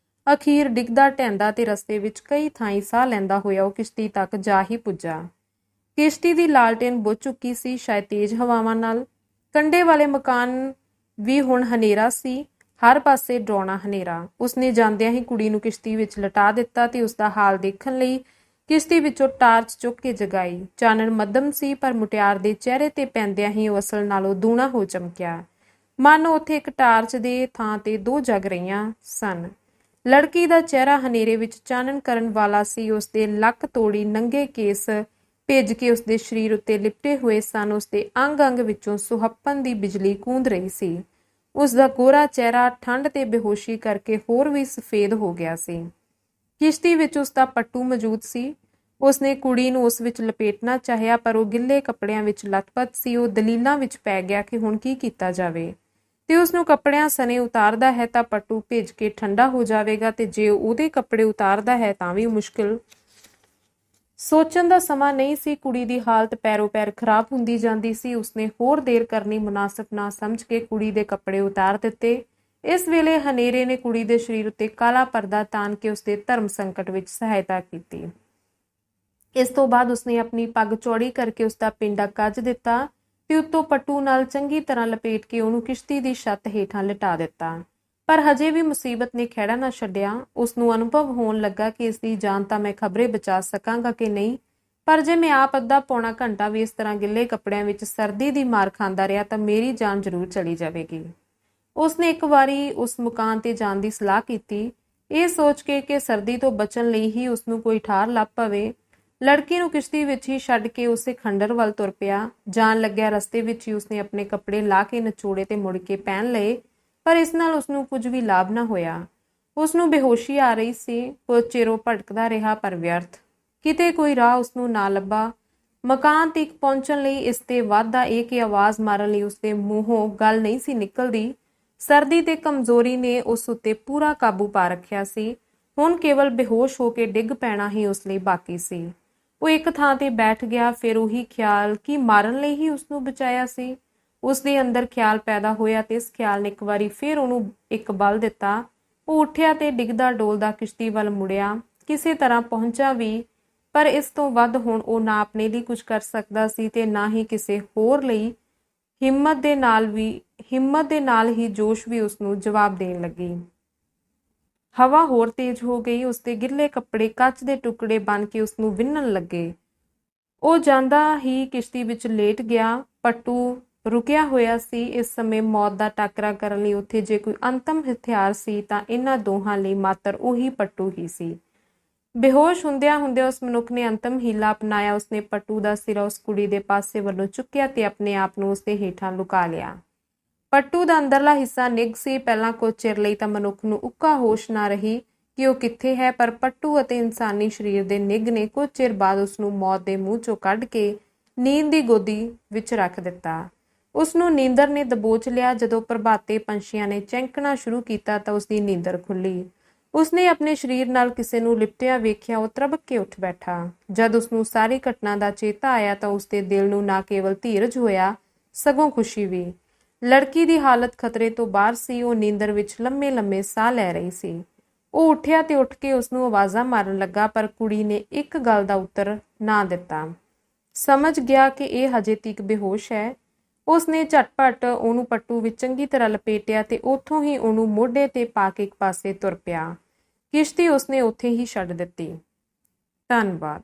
ਅਖੀਰ ਡਿੱਗਦਾ ਢਹਿੰਦਾ ਤੇ ਰਸਤੇ ਵਿੱਚ ਕਈ ਥਾਈਂ ਸਾਹ ਲੈਂਦਾ ਹੋਇਆ ਉਹ ਕਿਸ਼ਤੀ ਤੱਕ ਜਾ ਹੀ ਪੁੱਜਾ। ਕਿਸ਼ਤੀ ਦੀ ਲਾਲਟੇਨ ਬੁਝ ਚੁੱਕੀ ਸੀ, ਸ਼ਾਇਦ ਤੇਜ਼ ਹਵਾਵਾਂ ਨਾਲ। ਕੰਢੇ ਵਾਲੇ ਮਕਾਨ ਵੀ ਹੁਣ ਹਨੇਰਾ ਸੀ, ਹਰ ਪਾਸੇ ਡਰਾਉਣਾ ਹਨੇਰਾ। ਉਸਨੇ ਜਾਂਦਿਆਂ ਹੀ ਕੁੜੀ ਨੂੰ ਕਿਸ਼ਤੀ ਵਿੱਚ ਲਟਾ ਦਿੱਤਾ ਤੇ ਉਸਦਾ ਹਾਲ ਦੇਖਣ ਲਈ ਕਿਸ਼ਤੀ ਵਿੱਚੋਂ ਟਾਰਚ ਚੁੱਕ ਕੇ ਜਗਾਈ। ਚਾਨਣ ਮੱਧਮ ਸੀ, ਪਰ ਮੁਟਿਆਰ ਦੇ ਚਿਹਰੇ ਤੇ ਪੈਂਦਿਆਂ ਹੀ ਉਹ ਅਸਲ ਨਾਲੋਂ ਦੂਣਾ ਹੋ ਚਮਕਿਆ। ਮਾਨੋ ਉੱਥੇ ਇੱਕ ਟਾਰਚ ਦੇ ਥਾਂ ਤੇ ਦੋ ਜਗ ਰਹੀਆਂ ਸਨ। ਲੜਕੀ ਦਾ ਚਿਹਰਾ ਹਨੇਰੇ ਵਿੱਚ ਚਾਨਣ ਕਰਨ ਵਾਲਾ ਸੀ। ਉਸਦੇ ਲੱਕ ਤੋੜੀ ਨੰਗੇ ਕੇਸ ਭਿੱਜ ਕੇ ਉਸਦੇ ਸਰੀਰ ਉੱਤੇ ਲਿਪਟੇ ਹੋਏ ਸਨ। ਉਸਦੇ ਅੰਗ-ਅੰਗ ਵਿੱਚੋਂ ਸੁਹੱਪਣ ਦੀ ਬਿਜਲੀ ਕੂੰਦ ਰਹੀ ਸੀ। ਉਸਦਾ ਗੋਰਾ ਚਿਹਰਾ ਠੰਡ ਤੇ ਬੇਹੋਸ਼ੀ ਕਰਕੇ ਹੋਰ ਵੀ ਸਫੇਦ ਹੋ ਗਿਆ ਸੀ। ਕਿਸ਼ਤੀ ਵਿੱਚ ਉਸਦਾ ਪੱਟੂ ਮੌਜੂਦ ਸੀ। ਉਸਨੇ ਕੁੜੀ ਨੂੰ ਉਸ ਵਿੱਚ ਲਪੇਟਣਾ ਚਾਹਿਆ, ਪਰ ਉਹ ਗਿੱਲੇ ਕੱਪੜਿਆਂ ਵਿੱਚ ਲੱਥਪੱਥ ਸੀ। ਉਹ ਦਲੀਲਾਂ ਵਿੱਚ ਪੈ ਗਿਆ ਕਿ ਹੁਣ ਕੀ ਕੀਤਾ ਜਾਵੇ, ਤੇ ਉਸਨੂੰ ਕੱਪੜਿਆਂ ਸਣੇ ਉਤਾਰਦਾ ਹੈ ਤਾਂ ਪੱਟੂ ਭਿੱਜ ਕੇ ਠੰਡਾ ਹੋ ਜਾਵੇਗਾ, ਤੇ ਜੇ ਉਹਦੇ ਕੱਪੜੇ ਉਤਾਰਦਾ ਹੈ ਤਾਂ ਵੀ ਮੁਸ਼ਕਿਲ। ਸੋਚਣ ਦਾ ਸਮਾਂ ਨਹੀਂ ਸੀ। ਕੁੜੀ ਦੀ ਹਾਲਤ ਪੈਰੋ ਪੈਰ ਖਰਾਬ ਹੁੰਦੀ ਜਾਂਦੀ ਸੀ। ਉਸਨੇ ਹੋਰ ਦੇਰ ਕਰਨੀ ਮੁਨਾਸਬ ਨਾ ਸਮਝ ਕੇ ਕੁੜੀ ਦੇ ਕੱਪੜੇ ਉਤਾਰ ਦਿੱਤੇ। ਇਸ ਵੇਲੇ ਹਨੇਰੇ ਨੇ ਕੁੜੀ ਦੇ ਸਰੀਰ ਉੱਤੇ ਕਾਲਾ ਪਰਦਾ ਤਾਣ ਕੇ ਉਸਦੇ ਧਰਮ ਸੰਕਟ ਵਿੱਚ ਸਹਾਇਤਾ ਕੀਤੀ। ਇਸ ਤੋਂ ਬਾਅਦ ਉਸਨੇ ਆਪਣੀ ਪੱਗ ਚੌੜੀ ਕਰਕੇ ਉਸਦਾ ਪਿੰਡਾ ਕੱਜ ਦਿੱਤਾ ਤੇ ਉੱਤੋਂ ਪੱਟੂ ਨਾਲ ਚੰਗੀ ਤਰ੍ਹਾਂ ਲਪੇਟ ਕੇ ਉਹਨੂੰ ਕਿਸ਼ਤੀ ਦੀ ਛੱਤ ਹੇਠਾਂ ਲਿਟਾ ਦਿੱਤਾ। ਪਰ ਹਜੇ ਵੀ ਮੁਸੀਬਤ ਨੇ ਖਹਿੜਾ ਨਾ ਛੱਡਿਆ। ਉਸਨੂੰ ਅਨੁਭਵ ਹੋਣ ਲੱਗਾ ਕਿ ਇਸ ਦੀ ਜਾਨ ਤਾਂ ਮੈਂ ਖਬਰੇ ਬਚਾ ਸਕਾਂਗਾ ਕਿ ਨਹੀਂ, ਪਰ ਜੇ ਮੈਂ ਆਪ ਅੱਧਾ ਪੌਣਾ ਘੰਟਾ ਵੀ ਇਸ ਤਰ੍ਹਾਂ ਗਿੱਲੇ ਕੱਪੜਿਆਂ ਵਿੱਚ ਸਰਦੀ ਦੀ ਮਾਰ ਖਾਂਦਾ ਰਿਹਾ ਤਾਂ ਮੇਰੀ ਜਾਨ ਜ਼ਰੂਰ ਚਲੀ ਜਾਵੇਗੀ। ਉਸਨੇ ਇੱਕ ਵਾਰੀ ਉਸ ਮਕਾਨ ਤੇ ਜਾਣ ਦੀ ਸਲਾਹ ਕੀਤੀ, ਇਹ ਸੋਚ ਕੇ ਕਿ ਸਰਦੀ ਤੋਂ ਬਚਣ ਲਈ ਹੀ ਉਸਨੂੰ ਕੋਈ ਠਾਰ ਲੱਭ ਪਵੇ। ਲੜਕੀ ਨੂੰ ਕਿਸ਼ਤੀ ਵਿੱਚ ਹੀ ਛੱਡ ਕੇ ਉਸੇ ਖੰਡਰ ਵੱਲ ਤੁਰ ਪਿਆ। ਜਾਣ ਲੱਗਿਆ ਰਸਤੇ ਵਿੱਚ ਹੀ ਉਸਨੇ ਆਪਣੇ ਕੱਪੜੇ ਲਾ ਕੇ ਨਿਚੋੜੇ ਤੇ ਮੁੜ ਕੇ ਪਹਿਨ ਲਏ, ਪਰ ਇਸ ਨਾਲ ਉਸਨੂੰ ਕੁਝ ਵੀ ਲਾਭ ਨਾ ਹੋਇਆ। ਉਸਨੂੰ ਬੇਹੋਸ਼ੀ ਆ ਰਹੀ ਸੀ। ਕੁਝ ਚਿਰ ਉਹ ਭਟਕਦਾ ਰਿਹਾ, ਪਰ ਵਿਅਰਥ। ਕਿਤੇ ਕੋਈ ਰਾਹ ਉਸਨੂੰ ਨਾ ਲੱਭਾ। ਮਕਾਨ ਤੱਕ ਪਹੁੰਚਣ ਲਈ ਇਸ ਤੇ ਵਾਧਾ ਇਹ ਕਿ ਆਵਾਜ਼ ਮਾਰਨ ਲਈ ਉਸਦੇ ਮੂੰਹੋਂ ਗੱਲ ਨਹੀਂ ਸੀ ਨਿਕਲਦੀ। ਸਰਦੀ ਤੇ ਕਮਜ਼ੋਰੀ ਨੇ ਉਸ ਉੱਤੇ ਪੂਰਾ ਕਾਬੂ ਪਾ ਰੱਖਿਆ ਸੀ। ਹੁਣ ਕੇਵਲ ਬੇਹੋਸ਼ ਹੋ ਕੇ ਡਿੱਗ ਪੈਣਾ ਹੀ ਉਸ ਲਈ ਬਾਕੀ ਸੀ। ਉਹ ਇੱਕ ਥਾਂ ਤੇ ਬੈਠ ਗਿਆ। ਫਿਰ ਉਹੀ ਖਿਆਲ ਕਿ ਮਾਰਨ ਲਈ ਹੀ ਉਸਨੂੰ ਬਚਾਇਆ ਸੀ, ਉਸਦੇ ਅੰਦਰ ਖਿਆਲ ਪੈਦਾ ਹੋਇਆ ਤੇ ਇਸ ਖਿਆਲ ਨੇ ਇੱਕ ਵਾਰੀ ਫਿਰ ਉਹਨੂੰ ਇੱਕ ਬਲ ਦਿੱਤਾ। ਉਹ ਉੱਠਿਆ ਤੇ ਡਿੱਗਦਾ ਡੋਲਦਾ ਕਿਸ਼ਤੀ ਵੱਲ ਮੁੜਿਆ। ਕਿਸੇ ਤਰ੍ਹਾਂ ਪਹੁੰਚਾ ਵੀ, ਪਰ ਇਸ ਤੋਂ ਵੱਧ ਹੁਣ ਉਹ ਨਾ ਆਪਣੇ ਲਈ ਕੁਝ ਕਰ ਸਕਦਾ ਸੀ ਤੇ ਨਾ ਹੀ ਕਿਸੇ ਹੋਰ ਲਈ। ਹਿੰਮਤ ਦੇ ਨਾਲ ਹੀ ਜੋਸ਼ ਵੀ ਉਸਨੂੰ ਜਵਾਬ ਦੇਣ ਲੱਗੀ। ਹਵਾ ਹੋਰ ਤੇਜ਼ ਹੋ ਗਈ। ਉਸਦੇ ਗਿੱਲੇ ਕੱਪੜੇ ਕੱਚ ਦੇ ਟੁਕੜੇ ਬਣ ਕੇ ਉਸਨੂੰ ਵਿੰਨਣ ਲੱਗੇ। ਉਹ ਜਾਂਦਾ ਹੀ ਕਿਸ਼ਤੀ ਵਿੱਚ ਲੇਟ ਗਿਆ। ਪੱਟੂ ਰੁਕਿਆ ਹੋਇਆ ਸੀ। ਇਸ ਸਮੇਂ ਮੌਤ ਦਾ ਟਾਕਰਾ ਕਰਨ ਲਈ ਉੱਥੇ ਜੇ ਕੋਈ ਅੰਤਮ ਹਥਿਆਰ ਸੀ ਤਾਂ ਇਹਨਾਂ ਦੋਹਾਂ ਲਈ ਮਾਤਰ ਉਹੀ ਪੱਟੂ ਹੀ ਸੀ। ਬੇਹੋਸ਼ ਹੁੰਦਿਆਂ ਉਸ ਮਨੁੱਖ ਨੇ ਅੰਤਮ ਹੀਲਾ ਅਪਣਾਇਆ। ਉਸਨੇ ਪੱਟੂ ਦਾ ਸਿਰਾ ਉਸ ਕੁੜੀ ਦੇ ਪਾਸੇ ਵੱਲੋਂ ਚੁੱਕਿਆ ਤੇ ਆਪਣੇ ਆਪ ਨੂੰ ਉਸਦੇ ਹੇਠਾਂ ਲੁਕਾ ਲਿਆ। ਪੱਟੂ ਦਾ ਅੰਦਰਲਾ ਹਿੱਸਾ ਨਿੱਘ ਸੀ। ਪਹਿਲਾਂ ਕੁਝ ਚਿਰ ਲਈ ਤਾਂ ਮਨੁੱਖ ਨੂੰ ਉੱਕਾ ਹੋਸ਼ ਨਾ ਰਹੀ ਕਿ ਉਹ ਕਿੱਥੇ ਹੈ, ਪਰ ਪੱਟੂ ਅਤੇ ਇਨਸਾਨੀ ਸਰੀਰ ਦੇ ਨਿੱਘ ਨੇ ਕੁਝ ਚਿਰ ਬਾਅਦ ਉਸਨੂੰ ਮੌਤ ਦੇ ਮੂੰਹ ਚੋਂ ਕੱਢ ਕੇ ਨੀਂਦ ਦੀ ਗੋਦੀ ਵਿੱਚ ਰੱਖ ਦਿੱਤਾ। ਉਸਨੂੰ ਨੀਂਦਰ ਨੇ ਦਬੋਚ ਲਿਆ। ਜਦੋਂ ਪ੍ਰਭਾਤੇ ਪੰਛੀਆਂ ਨੇ ਚਹਿਕਣਾ ਸ਼ੁਰੂ ਕੀਤਾ ਤਾਂ ਉਸਦੀ ਨੀਂਦਰ ਖੁੱਲੀ। ਉਸਨੇ ਆਪਣੇ ਸਰੀਰ ਨਾਲ ਕਿਸੇ ਨੂੰ ਲਿਪਟਿਆ ਵੇਖਿਆ। ਉਹ ਤ੍ਰਬਕ ਕੇ ਉੱਠ ਬੈਠਾ। ਜਦ ਉਸਨੂੰ ਸਾਰੀ ਘਟਨਾ ਦਾ ਚੇਤਾ ਆਇਆ ਤਾਂ ਉਸਦੇ ਦਿਲ ਨੂੰ ਨਾ ਕੇਵਲ ਧੀਰਜ ਹੋਇਆ, ਸਗੋਂ ਖੁਸ਼ੀ ਵੀ। ਲੜਕੀ ਦੀ ਹਾਲਤ ਖਤਰੇ ਤੋਂ ਬਾਹਰ ਸੀ। ਉਹ ਨੀਂਦਰ ਵਿੱਚ ਲੰਮੇ ਸਾਹ ਲੈ ਰਹੀ ਸੀ। ਉਹ ਉੱਠਿਆ ਤੇ ਉੱਠ ਕੇ ਉਸਨੂੰ ਆਵਾਜ਼ਾਂ ਮਾਰਨ ਲੱਗਾ, ਪਰ ਕੁੜੀ ਨੇ ਇੱਕ ਗੱਲ ਦਾ ਉੱਤਰ ਨਾ ਦਿੱਤਾ। ਸਮਝ ਗਿਆ ਕਿ ਇਹ ਹਜੇ ਤੱਕ ਬੇਹੋਸ਼ ਹੈ। ਉਸਨੇ ਝਟਪਟ ਉਹਨੂੰ ਪੱਟੂ ਵਿੱਚ ਚੰਗੀ ਤਰ੍ਹਾਂ ਲਪੇਟਿਆ ਤੇ ਉੱਥੋਂ ਹੀ ਉਹਨੂੰ ਮੋਢੇ ਤੇ ਪਾ ਕੇ ਇੱਕ ਪਾਸੇ ਤੁਰ ਪਿਆ। ਕਿਸ਼ਤੀ ਉਸਨੇ ਉੱਥੇ ਹੀ ਛੱਡ ਦਿੱਤੀ। ਧੰਨਵਾਦ।